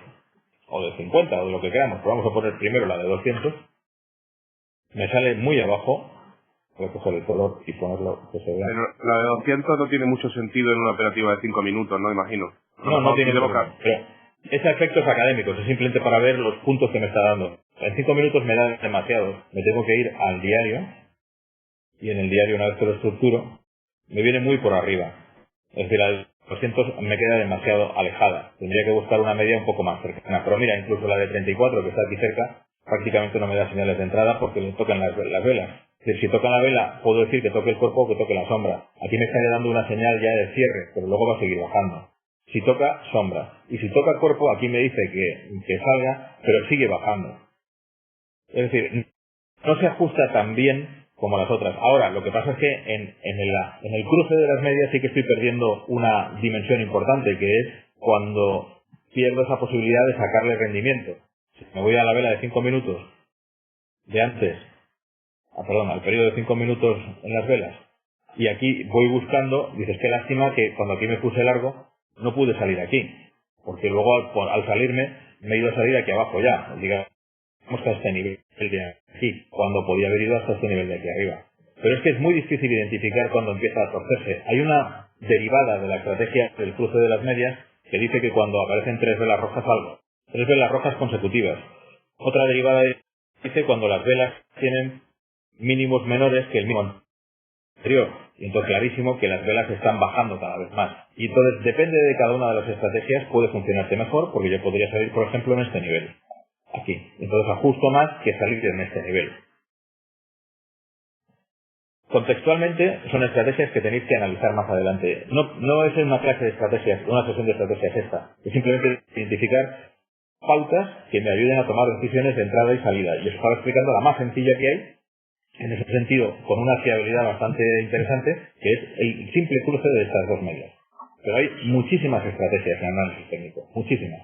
o de 50 o de lo que queramos, pero vamos a poner primero la de 200, me sale muy abajo. Voy a coger el color y ponerlo que se vea. Pero la de 200 no tiene mucho sentido en una operativa de 5 minutos, ¿no? Imagino. No tiene problema. Pero ese efecto es académico, es simplemente para ver los puntos que me está dando. En 5 minutos me da demasiado. Me tengo que ir al diario y en el diario, una vez que lo estructuro, me viene muy por arriba. Es decir, la de 200 me queda demasiado alejada. Tendría que buscar una media un poco más cercana. Pero mira, incluso la de 34, que está aquí cerca, prácticamente no me da señales de entrada porque le tocan las velas. Es decir, si toca la vela, puedo decir que toque el cuerpo o que toque la sombra. Aquí me estaría dando una señal ya de cierre, pero luego va a seguir bajando. Si toca, sombra. Y si toca cuerpo, aquí me dice que salga, pero sigue bajando. Es decir, no se ajusta tan bien como las otras. Ahora, lo que pasa es que en el cruce de las medias sí que estoy perdiendo una dimensión importante, que es cuando pierdo esa posibilidad de sacarle rendimiento. Si me voy a la vela de 5 minutos de antes, al periodo de 5 minutos en las velas, y aquí voy buscando, dices, qué lástima que cuando aquí me puse largo, no pude salir aquí, porque luego al salirme me he ido a salir aquí abajo ya, digamos que a este nivel de aquí, cuando podía haber ido hasta este nivel de aquí arriba. Pero es que es muy difícil identificar cuando empieza a torcerse. Hay una derivada de la estrategia del cruce de las medias, que dice que cuando aparecen tres velas rojas algo, tres velas rojas consecutivas. Otra derivada dice cuando las velas tienen mínimos menores que el mínimo anterior. Y entonces clarísimo que las velas están bajando cada vez más. Y entonces depende de cada una de las estrategias, puede funcionarte mejor, porque yo podría salir, por ejemplo, en este nivel. Aquí. Entonces ajusto más que salir en este nivel. Contextualmente son estrategias que tenéis que analizar más adelante. No es una clase de estrategias, una sesión de estrategias esta. Es simplemente identificar pautas que me ayuden a tomar decisiones de entrada y salida. Y os estaba explicando la más sencilla que hay, en ese sentido, con una fiabilidad bastante interesante, que es el simple cruce de estas dos medias. Pero hay muchísimas estrategias en análisis técnico, muchísimas.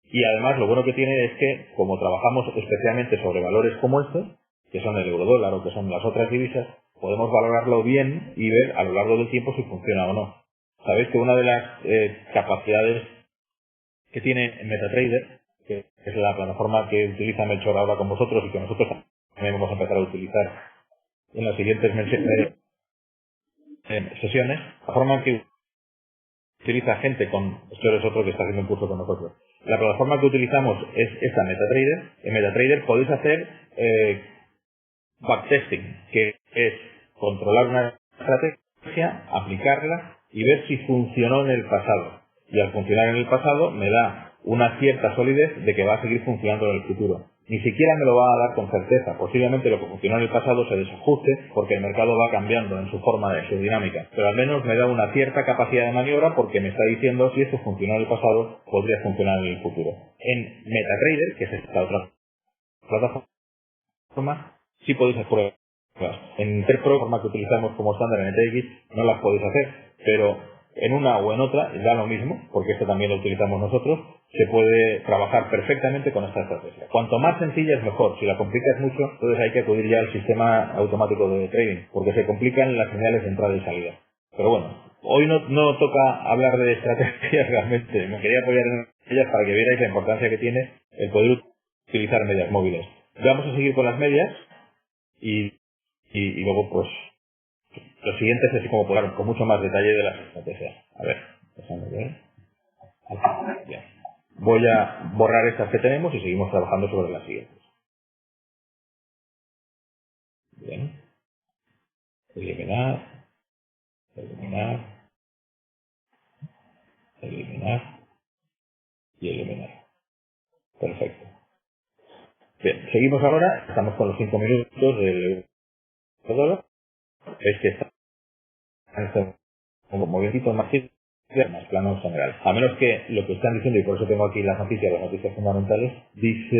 Y además lo bueno que tiene es que, como trabajamos especialmente sobre valores como este, que son el eurodólar o que son las otras divisas, podemos valorarlo bien y ver a lo largo del tiempo si funciona o no. Sabéis que una de las capacidades que tiene MetaTrader, que es la plataforma que utiliza Melchor ahora con vosotros y que nosotros también vamos a empezar a utilizar en las siguientes sesiones, la forma que utiliza gente con, esto es otro que está haciendo un curso con nosotros. La plataforma que utilizamos es esta MetaTrader. En MetaTrader podéis hacer backtesting, que es controlar una estrategia, aplicarla y ver si funcionó en el pasado. Y al funcionar en el pasado me da una cierta solidez de que va a seguir funcionando en el futuro. Ni siquiera me lo va a dar con certeza. Posiblemente lo que funcionó en el pasado se desajuste porque el mercado va cambiando en su forma de su dinámica. Pero al menos me da una cierta capacidad de maniobra porque me está diciendo si esto funcionó en el pasado, podría funcionar en el futuro. En MetaTrader, que es esta otra plataforma, sí podéis hacer pruebas. En Interpro, forma que utilizamos como estándar en ETX, no las podéis hacer, pero en una o en otra da lo mismo, porque esto también lo utilizamos nosotros, se puede trabajar perfectamente con esta estrategia. Cuanto más sencilla es mejor. Si la complicas mucho, entonces hay que acudir ya al sistema automático de trading, porque se complican las señales de entrada y salida. Pero bueno, hoy no toca hablar de estrategias realmente. Me quería apoyar en ellas para que vierais la importancia que tiene el poder utilizar medias móviles. Vamos a seguir con las medias y luego pues lo siguiente es así como por con mucho más detalle de las estrategias. A ver, déjame ver. Aquí, ya. Voy a borrar estas que tenemos y seguimos trabajando sobre las siguientes. Bien. Eliminar, eliminar, eliminar y eliminar. Perfecto. Bien, seguimos ahora. Estamos con los 5 minutos del dólar. Veis que está en este movimiento más plano general. A menos que lo que están diciendo, y por eso tengo aquí las noticias fundamentales, dice,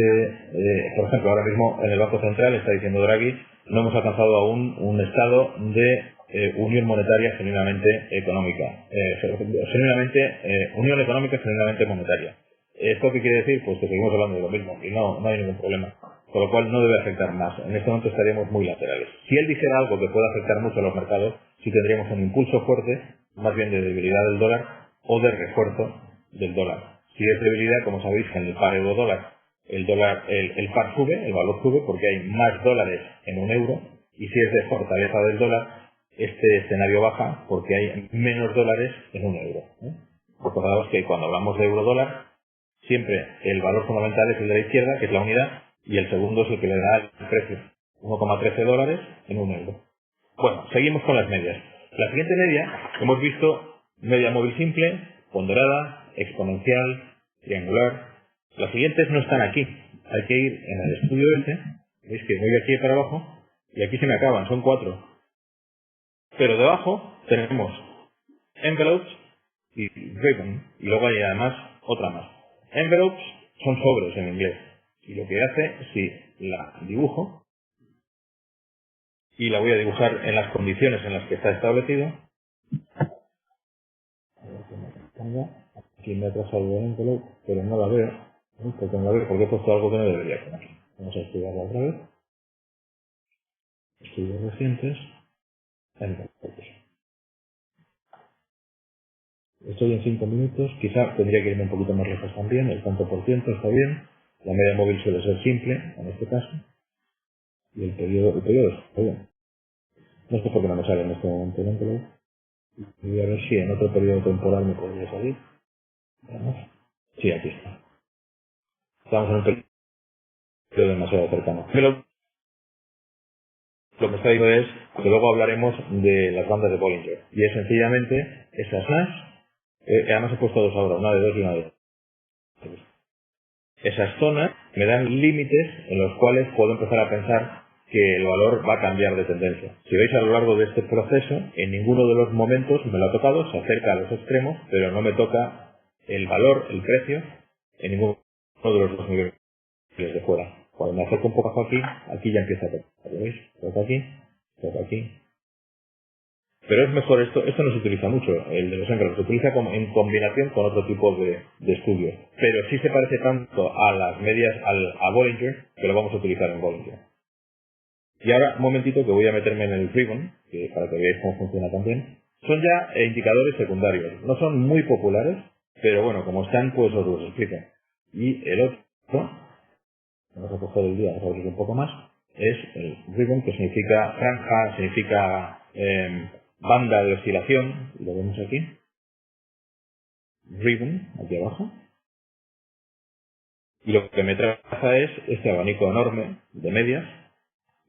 por ejemplo, ahora mismo en el Banco Central está diciendo Draghi, no hemos alcanzado aún un estado de unión monetaria genuinamente económica, unión económica genuinamente monetaria. ¿Esto qué quiere decir? Pues que seguimos hablando de lo mismo y no hay ningún problema. Con lo cual no debe afectar más. En este momento estaríamos muy laterales. Si él dijera algo que pueda afectar mucho a los mercados, sí tendríamos un impulso fuerte, más bien de debilidad del dólar o de refuerzo del dólar. Si es debilidad, como sabéis, en el par euro-dólar, el par sube, el valor sube porque hay más dólares en un euro, y si es de fortaleza del dólar, este escenario baja porque hay menos dólares en un euro. Recordaos que cuando hablamos de euro-dólar, siempre el valor fundamental es el de la izquierda, que es la unidad, y el segundo es el que le da el precio, 1,13 dólares en un euro. Bueno, seguimos con las medias. La siguiente media, hemos visto media móvil simple, ponderada, exponencial, triangular. Las siguientes no están aquí. Hay que ir en el estudio este. Veis que voy aquí para abajo y aquí se me acaban, son 4. Pero debajo tenemos envelopes y ribbon, y luego hay además otra más. Envelopes son sobres en inglés. Y lo que hace, si la dibujo, y la voy a dibujar en las condiciones en las que está establecido. Aquí me ha trazado el envelope, pero no la veo. Porque no la veo, porque he puesto algo que no debería poner. Vamos a estudiarla otra vez. Estudios recientes. Envelopes. Estoy en 5 minutos. Quizá tendría que irme un poquito más lejos también. El tanto por ciento está bien. La media móvil suele ser simple, en este caso. Y el periodo está bien. No sé por qué no me sale en este momento el envelope. Y voy a ver si en otro periodo temporal me podría salir. Veamos. Sí, aquí está. Estamos en un periodo demasiado cercano. Pero lo que está diciendo es que luego hablaremos de las bandas de Bollinger. Y es sencillamente esas zonas, además he puesto dos ahora, una de 2 y una de 3. Esas zonas me dan límites en los cuales puedo empezar a pensar que el valor va a cambiar de tendencia. Si veis a lo largo de este proceso, en ninguno de los momentos me lo ha tocado, se acerca a los extremos, pero no me toca el valor, el precio, en ninguno de los dos niveles de fuera. Cuando me acerco un poco aquí, aquí ya empieza a tocar. ¿Lo veis? Toca aquí, toca aquí. Pero es mejor esto no se utiliza mucho, el de los Engels, se utiliza en combinación con otro tipo de estudios. Pero sí se parece tanto a las medias, a Bollinger, que lo vamos a utilizar en Bollinger. Y ahora, un momentito que voy a meterme en el ribbon, para que veáis cómo funciona también. Son ya indicadores secundarios. No son muy populares, pero bueno, como están, pues os los explico. Y el otro, vamos a coger el día, vamos a abrir un poco más, es el ribbon, que significa franja, significa banda de oscilación, lo vemos aquí. Ribbon, aquí abajo. Y lo que me traza es este abanico enorme de medias.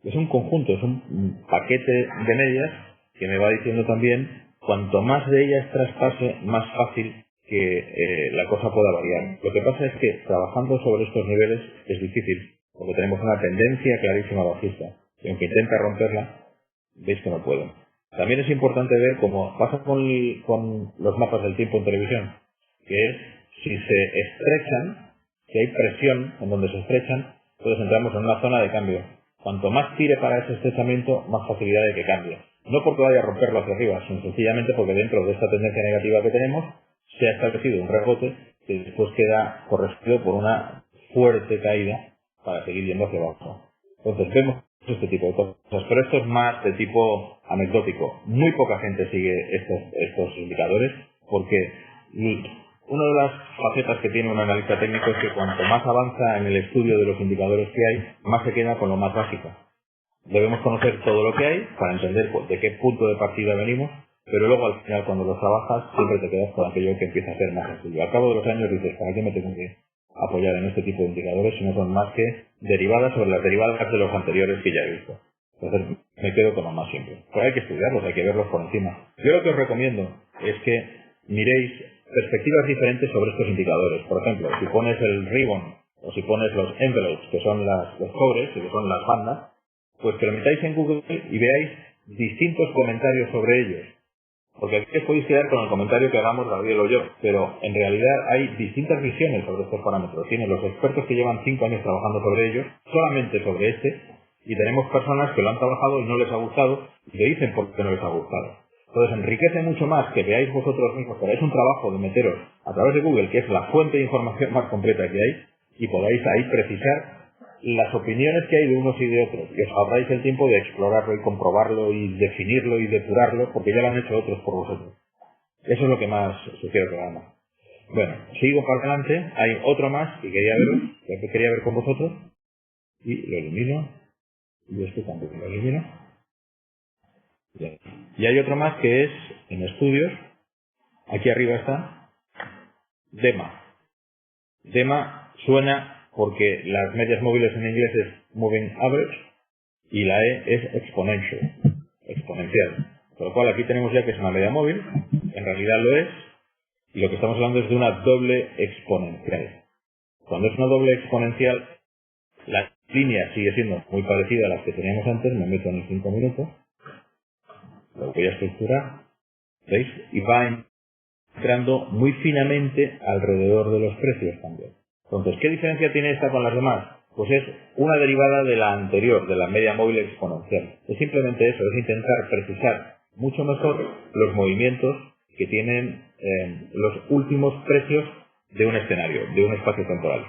Es un conjunto, es un paquete de medias que me va diciendo también cuanto más de ellas traspase, más fácil que la cosa pueda variar. Lo que pasa es que trabajando sobre estos niveles es difícil, porque tenemos una tendencia clarísima bajista. Y aunque intenta romperla, veis que no puedo. También es importante ver cómo pasa con los mapas del tiempo en televisión, que es si se estrechan, si hay presión en donde se estrechan, entonces entramos en una zona de cambio. Cuanto más tire para ese estrechamiento, más facilidad de que cambie. No porque vaya a romperlo hacia arriba, sino sencillamente porque dentro de esta tendencia negativa que tenemos, se ha establecido un rebote que después queda corregido por una fuerte caída para seguir yendo hacia abajo. Entonces vemos este tipo de cosas, pero esto es más de tipo anecdótico. Muy poca gente sigue estos indicadores porque una de las facetas que tiene un analista técnico es que cuanto más avanza en el estudio de los indicadores que hay, más se queda con lo más básico. Debemos conocer todo lo que hay para entender de qué punto de partida venimos, pero luego al final cuando los trabajas siempre te quedas con aquello que empieza a ser más sencillo. Al cabo de los años dices, ¿para qué me tengo que apoyar en este tipo de indicadores si no son más que derivadas sobre las derivadas de los anteriores que ya he visto? Entonces me quedo con lo más simple. Pero hay que estudiarlos, hay que verlos por encima. Yo lo que os recomiendo es que miréis perspectivas diferentes sobre estos indicadores. Por ejemplo, si pones el ribbon o si pones los envelopes, que son los cobres y que son las bandas, pues que lo metáis en Google y veáis distintos comentarios sobre ellos. Porque aquí os podéis quedar con el comentario que hagamos Gabriel o yo, pero en realidad hay distintas visiones sobre estos parámetros. Tienen los expertos que llevan 5 años trabajando sobre ellos, solamente sobre este, y tenemos personas que lo han trabajado y no les ha gustado, y le dicen por qué no les ha gustado. Entonces enriquece mucho más que veáis vosotros mismos, que hagáis un trabajo de meteros a través de Google, que es la fuente de información más completa que hay, y podáis ahí precisar las opiniones que hay de unos y de otros, y os ahorráis el tiempo de explorarlo y comprobarlo y definirlo y depurarlo, porque ya lo han hecho otros por vosotros. Eso es lo que más sugiero que hagamos. Bueno, sigo para adelante, hay otro más que quería ver con vosotros, y lo elimino, y este también lo elimino. Y hay otro más que es en estudios, aquí arriba está, DEMA. DEMA suena porque las medias móviles en inglés es Moving Average y la E es exponencial. Con lo cual aquí tenemos ya que es una media móvil, en realidad lo es, y lo que estamos hablando es de una doble exponencial. Cuando es una doble exponencial, la línea sigue siendo muy parecida a las que teníamos antes, me meto en los 5 minutos, lo voy a estructurar, ¿veis? Y va entrando muy finamente alrededor de los precios también. Entonces, ¿qué diferencia tiene esta con las demás? Pues es una derivada de la anterior, de la media móvil exponencial. Es simplemente eso, es intentar precisar mucho mejor los movimientos que tienen los últimos precios de un escenario, de un espacio temporal.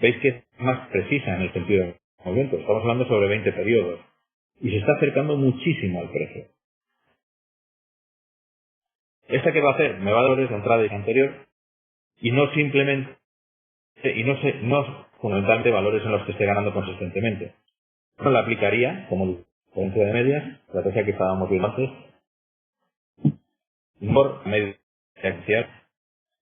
Veis que es más precisa en el sentido de movimiento. Estamos hablando sobre 20 periodos. Y se está acercando muchísimo al precio. ¿Esta qué va a hacer? Me va a dar valores de entrada y anterior y no simplemente, no fundamentalmente valores en los que esté ganando consistentemente. No la aplicaría como diferencia de medias, la estrategia que estábamos viendo antes, por media eficiencia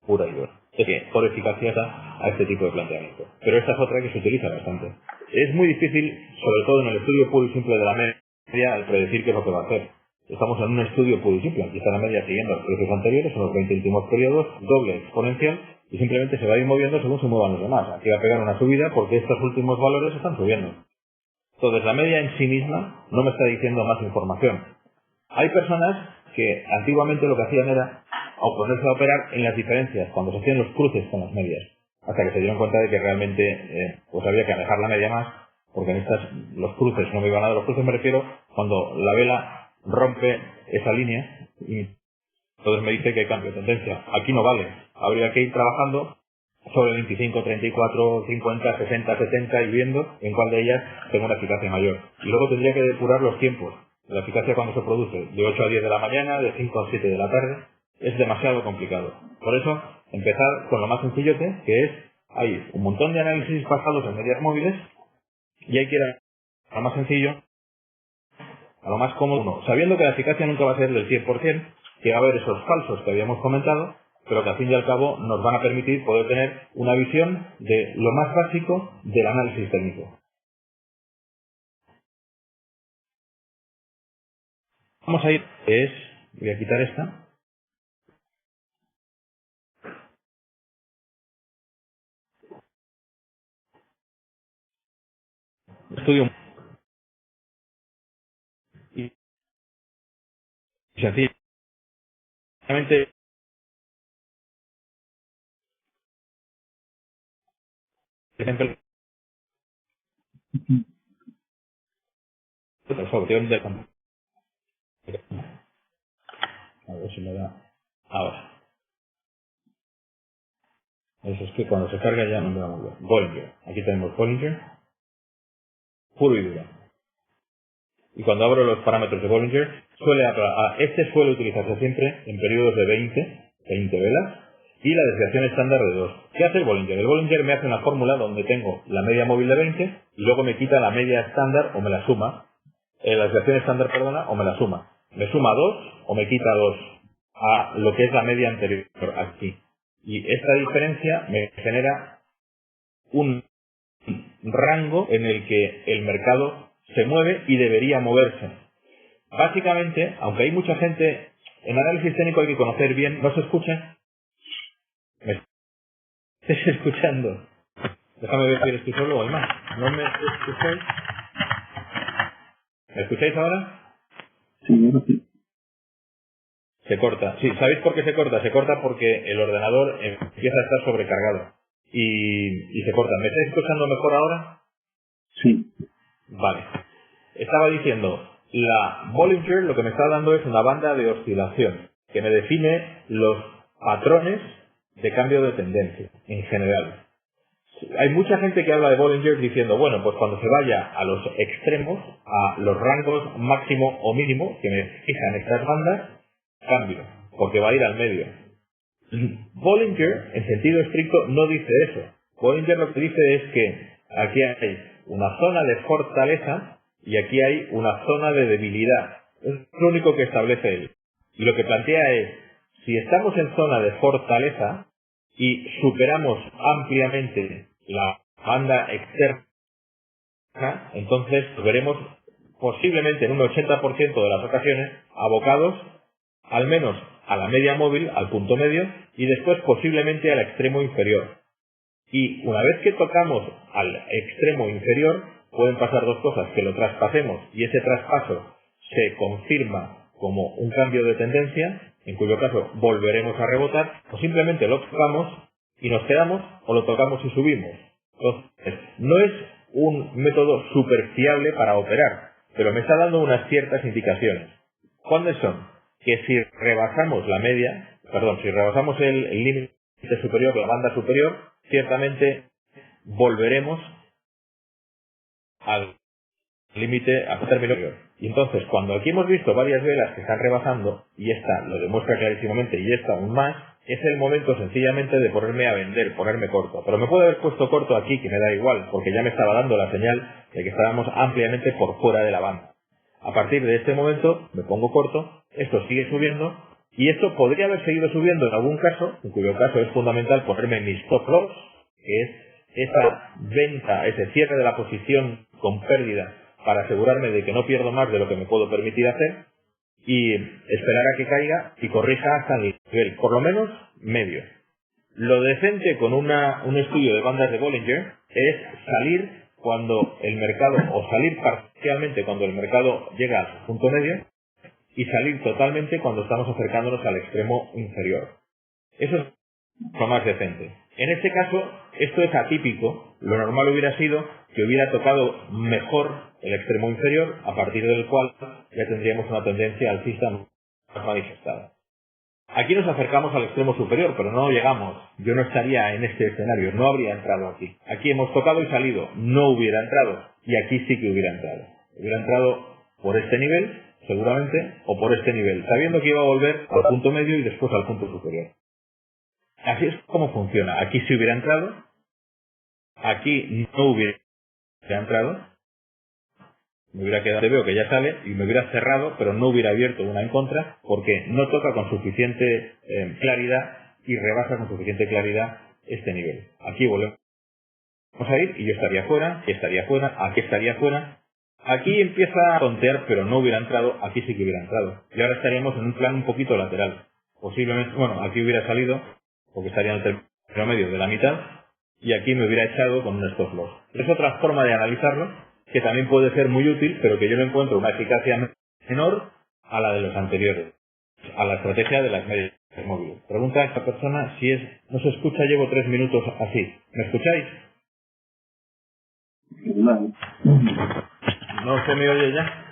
pura y dura. Es que por eficacia a este tipo de planteamiento. Pero esta es otra que se utiliza bastante. Es muy difícil, sobre todo en el estudio puro y simple de la media, el predecir qué es lo que va a hacer. Estamos en un estudio puro y simple. Aquí está la media siguiendo los precios anteriores, en los 20 últimos periodos, doble exponencial, y simplemente se va a ir moviendo según se muevan los demás. Aquí va a pegar una subida porque estos últimos valores están subiendo. Entonces, la media en sí misma no me está diciendo más información. Hay personas que antiguamente lo que hacían era ponerse a operar en las diferencias, cuando se hacían los cruces con las medias, hasta que se dieron cuenta de que realmente pues había que alejar la media más, porque en los cruces no me iban a dar. Los cruces me refiero cuando la vela rompe esa línea y entonces me dice que hay cambio de tendencia. Aquí no vale, habría que ir trabajando sobre 25, 34, 50, 60, 70 y viendo en cuál de ellas tengo una eficacia mayor. Y luego tendría que depurar los tiempos. La eficacia cuando se produce de 8 a 10 de la mañana, de 5 a 7 de la tarde, es demasiado complicado. Por eso, empezar con lo más sencillote, que es, hay un montón de análisis basados en medias móviles, y hay que ir a lo más sencillo, a lo más cómodo, sabiendo que la eficacia nunca va a ser del 100%, que va a haber esos falsos que habíamos comentado, pero que al fin y al cabo nos van a permitir poder tener una visión de lo más básico del análisis técnico. Vamos a ir, voy a quitar esta. Estudio y sencillamente a ver si me da ahora. Eso es que cuando se carga ya no me da muy bien. Bollinger. Aquí tenemos Bollinger, puro y duro. Y cuando abro los parámetros de Bollinger, este suele utilizarse siempre en periodos de 20 velas, y la desviación estándar de 2. ¿Qué hace el Bollinger? El Bollinger me hace una fórmula donde tengo la media móvil de 20 y luego me quita la media estándar o me la suma. La desviación estándar, perdona, o me la suma. Me suma 2 o me quita 2 a lo que es la media anterior aquí. Y esta diferencia me genera un rango en el que el mercado se mueve y debería moverse. Básicamente, aunque hay mucha gente, en análisis técnico hay que conocer bien. ¿No se escucha? ¿Me estáis escuchando? Déjame ver si estoy solo o hay más. ¿No me escucháis? ¿Me escucháis ahora? Sí. Se corta. Sí, ¿sabéis por qué se corta? Se corta porque el ordenador empieza a estar sobrecargado. Y se corta. ¿Me estáis escuchando mejor ahora? Sí. Vale. Estaba diciendo, la Bollinger lo que me está dando es una banda de oscilación que me define los patrones de cambio de tendencia en general. Hay mucha gente que habla de Bollinger diciendo, bueno, pues cuando se vaya a los extremos, a los rangos máximo o mínimo que me fijan estas bandas, cambio, porque va a ir al medio. Bollinger, en sentido estricto, no dice eso. Bollinger lo que dice es que aquí hay una zona de fortaleza y aquí hay una zona de debilidad. Es lo único que establece él. Y lo que plantea es, si estamos en zona de fortaleza y superamos ampliamente la banda externa, entonces veremos posiblemente en un 80% de las ocasiones abocados al menos a la media móvil, al punto medio, y después posiblemente al extremo inferior. Y una vez que tocamos al extremo inferior, pueden pasar dos cosas: que lo traspasemos y ese traspaso se confirma como un cambio de tendencia, en cuyo caso volveremos a rebotar, o simplemente lo tocamos y nos quedamos, o lo tocamos y subimos. Entonces, no es un método súper fiable para operar, pero me está dando unas ciertas indicaciones. ¿Cuáles son? Que si rebasamos la media, si rebasamos el límite superior, la banda superior, ciertamente volveremos al límite, al término superior. Y entonces, cuando aquí hemos visto varias velas que están rebasando, y esta lo demuestra clarísimamente, y esta aún más, es el momento sencillamente de ponerme a vender, ponerme corto. Pero me puedo haber puesto corto aquí, que me da igual, porque ya me estaba dando la señal de que estábamos ampliamente por fuera de la banda. A partir de este momento me pongo corto, esto sigue subiendo Y esto podría haber seguido subiendo en algún caso, en cuyo caso es fundamental ponerme mi stop loss, que es esa venta, ese cierre de la posición con pérdida para asegurarme de que no pierdo más de lo que me puedo permitir hacer, y esperar a que caiga y corrija hasta el nivel, por lo menos medio. Lo decente con un estudio de bandas de Bollinger es salir cuando el mercado, o salir parcialmente cuando el mercado llega a su punto medio, y salir totalmente cuando estamos acercándonos al extremo inferior. Eso es lo más decente. En este caso, esto es atípico. Lo normal hubiera sido que hubiera tocado mejor el extremo inferior, a partir del cual ya tendríamos una tendencia alcista más manifestada. Aquí nos acercamos al extremo superior, pero no llegamos. Yo no estaría en este escenario, no habría entrado aquí. Aquí hemos tocado y salido, no hubiera entrado, y aquí sí que hubiera entrado. Hubiera entrado por este nivel, seguramente, o por este nivel, sabiendo que iba a volver al punto medio y después al punto superior. Así es como funciona. Aquí sí hubiera entrado, aquí no hubiera entrado, me hubiera quedado, veo que ya sale, y me hubiera cerrado, pero no hubiera abierto una en contra, porque no toca con suficiente claridad y rebasa con suficiente claridad este nivel. Aquí volvemos a ir y yo estaría fuera, aquí estaría fuera, aquí estaría fuera. Aquí empieza a tontear, pero no hubiera entrado, aquí sí que hubiera entrado. Y ahora estaríamos en un plan un poquito lateral. Posiblemente, bueno, aquí hubiera salido, porque estaría en el término medio de la mitad, y aquí me hubiera echado con un stop loss. Es otra forma de analizarlo, que también puede ser muy útil, pero que yo no encuentro una eficacia menor a la de los anteriores, a la estrategia de las medias móviles. Pregunta a esta persona si es, no se escucha, llevo 3 minutos así. ¿Me escucháis? ¿No se me oye ya?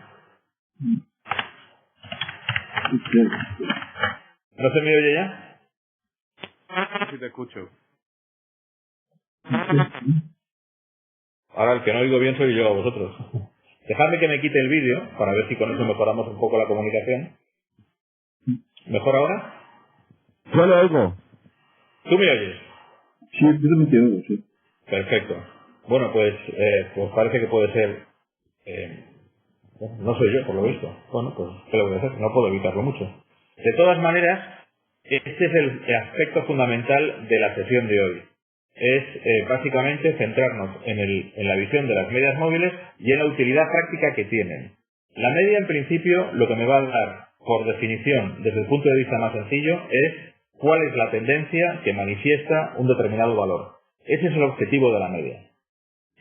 ¿No se me oye ya? Sí, te escucho. Ahora el que no oigo bien soy yo a vosotros. Dejadme que me quite el vídeo para ver si con eso mejoramos un poco la comunicación. ¿Mejor ahora? Yo lo oigo. ¿Tú me oyes? Sí, yo me quedo, sí. Perfecto. Bueno, pues parece que puede ser... no soy yo, por lo visto. Bueno, pues ¿qué le voy a hacer? No puedo evitarlo mucho. De todas maneras, este es el aspecto fundamental de la sesión de hoy. Es básicamente centrarnos en la visión de las medias móviles y en la utilidad práctica que tienen. La media, en principio, lo que me va a dar, por definición, desde el punto de vista más sencillo, es cuál es la tendencia que manifiesta un determinado valor. Ese es el objetivo de la media,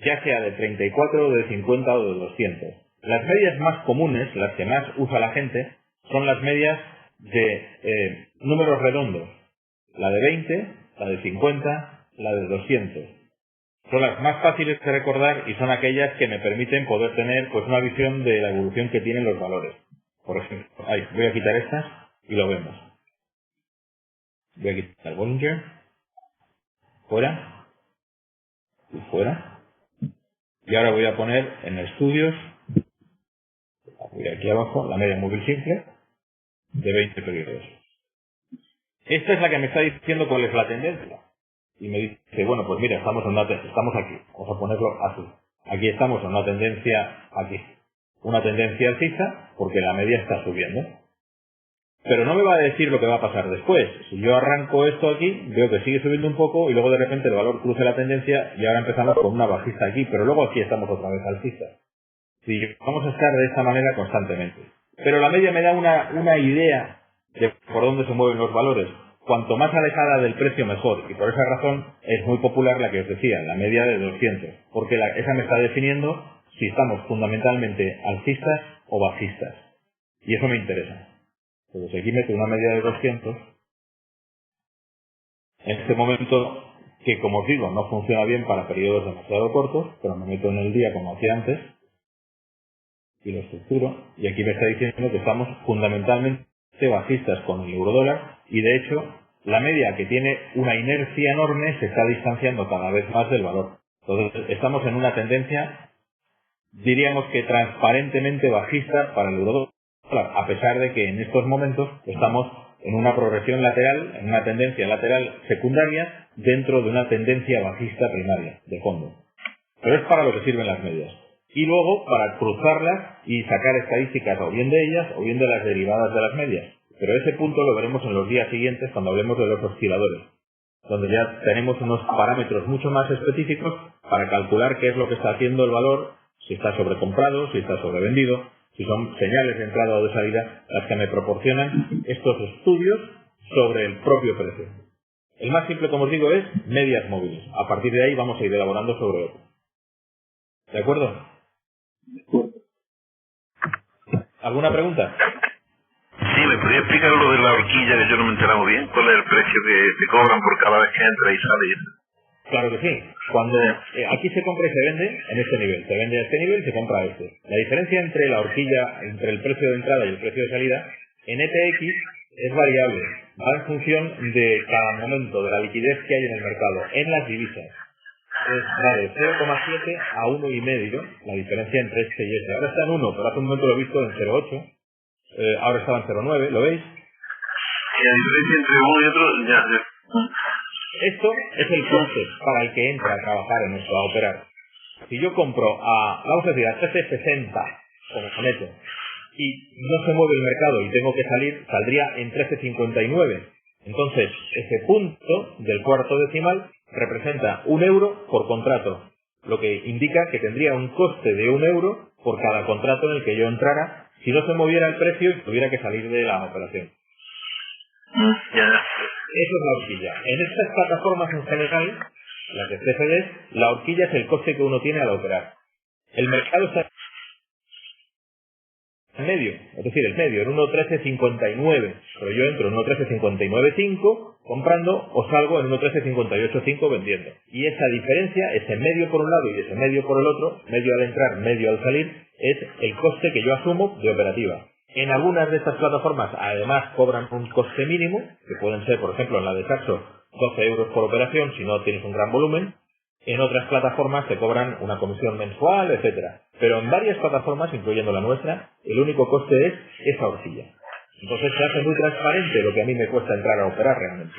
ya sea de 34, de 50 o de 200. Las medias más comunes, las que más usa la gente, son las medias de números redondos. La de 20, la de 50, la de 200. Son las más fáciles de recordar y son aquellas que me permiten poder tener pues una visión de la evolución que tienen los valores. Por ejemplo, voy a quitar estas y lo vemos. Voy a quitar el Bollinger. Fuera. Y fuera. Y ahora voy a poner en estudios, voy aquí abajo, la media móvil simple de 20 periodos. Esta es la que me está diciendo cuál es la tendencia. Y me dice, bueno, pues mira, estamos aquí. Vamos a ponerlo así. Aquí estamos en una tendencia aquí. Una tendencia alcista porque la media está subiendo. Pero no me va a decir lo que va a pasar después. Si yo arranco esto aquí, veo que sigue subiendo un poco y luego de repente el valor cruce la tendencia y ahora empezamos con una bajista aquí, pero luego aquí estamos otra vez alcistas. Sí, vamos a estar de esta manera constantemente. Pero la media me da una idea de por dónde se mueven los valores. Cuanto más alejada del precio, mejor. Y por esa razón es muy popular la que os decía, la media de 200. Porque esa me está definiendo si estamos fundamentalmente alcistas o bajistas. Y eso me interesa. Entonces aquí meto una media de 200. En este momento, que como os digo, no funciona bien para periodos demasiado cortos, pero me meto en el día como hacía antes, y lo estructuro, y aquí me está diciendo que estamos fundamentalmente bajistas con el euro-dólar, y de hecho, la media, que tiene una inercia enorme, se está distanciando cada vez más del valor. Entonces, estamos en una tendencia, diríamos que transparentemente bajista para el euro-dólar, a pesar de que en estos momentos estamos en una progresión lateral, en una tendencia lateral secundaria, dentro de una tendencia bajista primaria, de fondo. Pero es para lo que sirven las medias. Y luego para cruzarlas y sacar estadísticas o bien de ellas o bien de las derivadas de las medias. pero ese punto lo veremos en los días siguientes cuando hablemos de los osciladores, donde ya tenemos unos parámetros mucho más específicos para calcular qué es lo que está haciendo el valor, si está sobrecomprado, si está sobrevendido, si son señales de entrada o de salida las que me proporcionan estos estudios sobre el propio precio. El más simple, como os digo, es medias móviles. A partir de ahí vamos a ir elaborando sobre otro. ¿De acuerdo? ¿Alguna pregunta? Sí, ¿me podría explicar lo de la horquilla que yo no me he enterado bien? ¿Cuál es el precio que te cobran por cada vez que entra y sale? Claro que sí. Cuando aquí se compra y se vende en este nivel. Se vende a este nivel y se compra a este. La diferencia entre la horquilla, entre el precio de entrada y el precio de salida, en ETX es variable. Va en función de cada momento, de la liquidez que hay en el mercado, en las divisas. Va de 0,7 a 1,5 la diferencia entre este y este. Ahora está en 1, pero hace un momento lo he visto en 0,8. Ahora estaba en 0,9, ¿lo veis? Y la diferencia entre uno y otro ya. Esto es el coste para el que entra a trabajar en esto, a operar. Si yo compro vamos a decir, a 13,60 como soneto, y no se mueve el mercado y tengo que salir, saldría en 13,59. Entonces, ese punto del cuarto decimal representa 1 euro por contrato, lo que indica que tendría un coste de 1 euro por cada contrato en el que yo entrara si no se moviera el precio y tuviera que salir de la operación. Eso es la horquilla. En estas plataformas en general, las de CFDs, la horquilla es el coste que uno tiene al operar. El mercado está en medio, es decir, el medio, en 1.1359, pero yo entro en 1.1359.5 comprando o salgo en 1.1358.5 vendiendo. Y esa diferencia, ese medio por un lado y ese medio por el otro, medio al entrar, medio al salir, es el coste que yo asumo de operativa. En algunas de estas plataformas además cobran un coste mínimo, que pueden ser, por ejemplo, en la de Saxo, 12 euros por operación si no tienes un gran volumen. En otras plataformas te cobran una comisión mensual, etcétera. Pero en varias plataformas, incluyendo la nuestra, el único coste es esa horquilla. Entonces se hace muy transparente lo que a mí me cuesta entrar a operar realmente.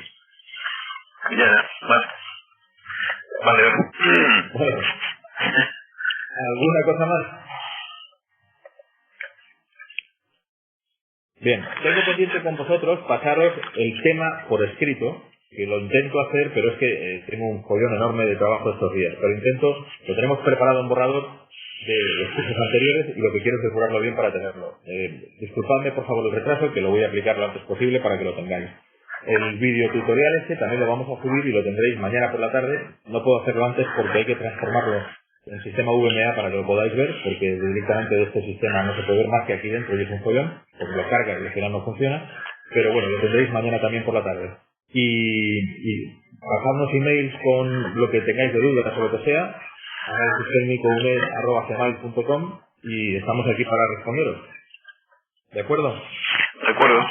Vale. Bueno, ¿alguna cosa más? Bien, tengo pendiente con vosotros pasaros el tema por escrito, que lo intento hacer, pero es que tengo un follón enorme de trabajo estos días. Pero lo tenemos preparado en borrador de los cursos anteriores y lo que quiero es depurarlo bien para tenerlo. Disculpadme por favor el retraso, que lo voy a aplicar lo antes posible para que lo tengáis. El vídeo tutorial también lo vamos a subir y lo tendréis mañana por la tarde. No puedo hacerlo antes porque hay que transformarlo en sistema VMA para que lo podáis ver, porque directamente de este sistema no se puede ver más que aquí dentro y es un follón, porque lo carga y al final no funciona. Pero bueno, lo tendréis mañana también por la tarde. Y pasarnos emails con lo que tengáis de dudas o lo que sea, análisistécnico.com y estamos aquí para responderos. ¿De acuerdo? De acuerdo.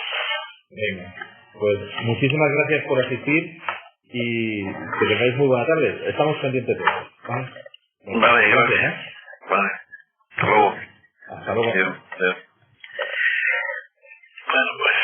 Venga, pues muchísimas gracias por asistir y que tengáis muy buena tarde. Estamos pendientes de eso. Vale, gracias. Vale. Hasta luego. Hasta luego. Adiós. Bueno, pues.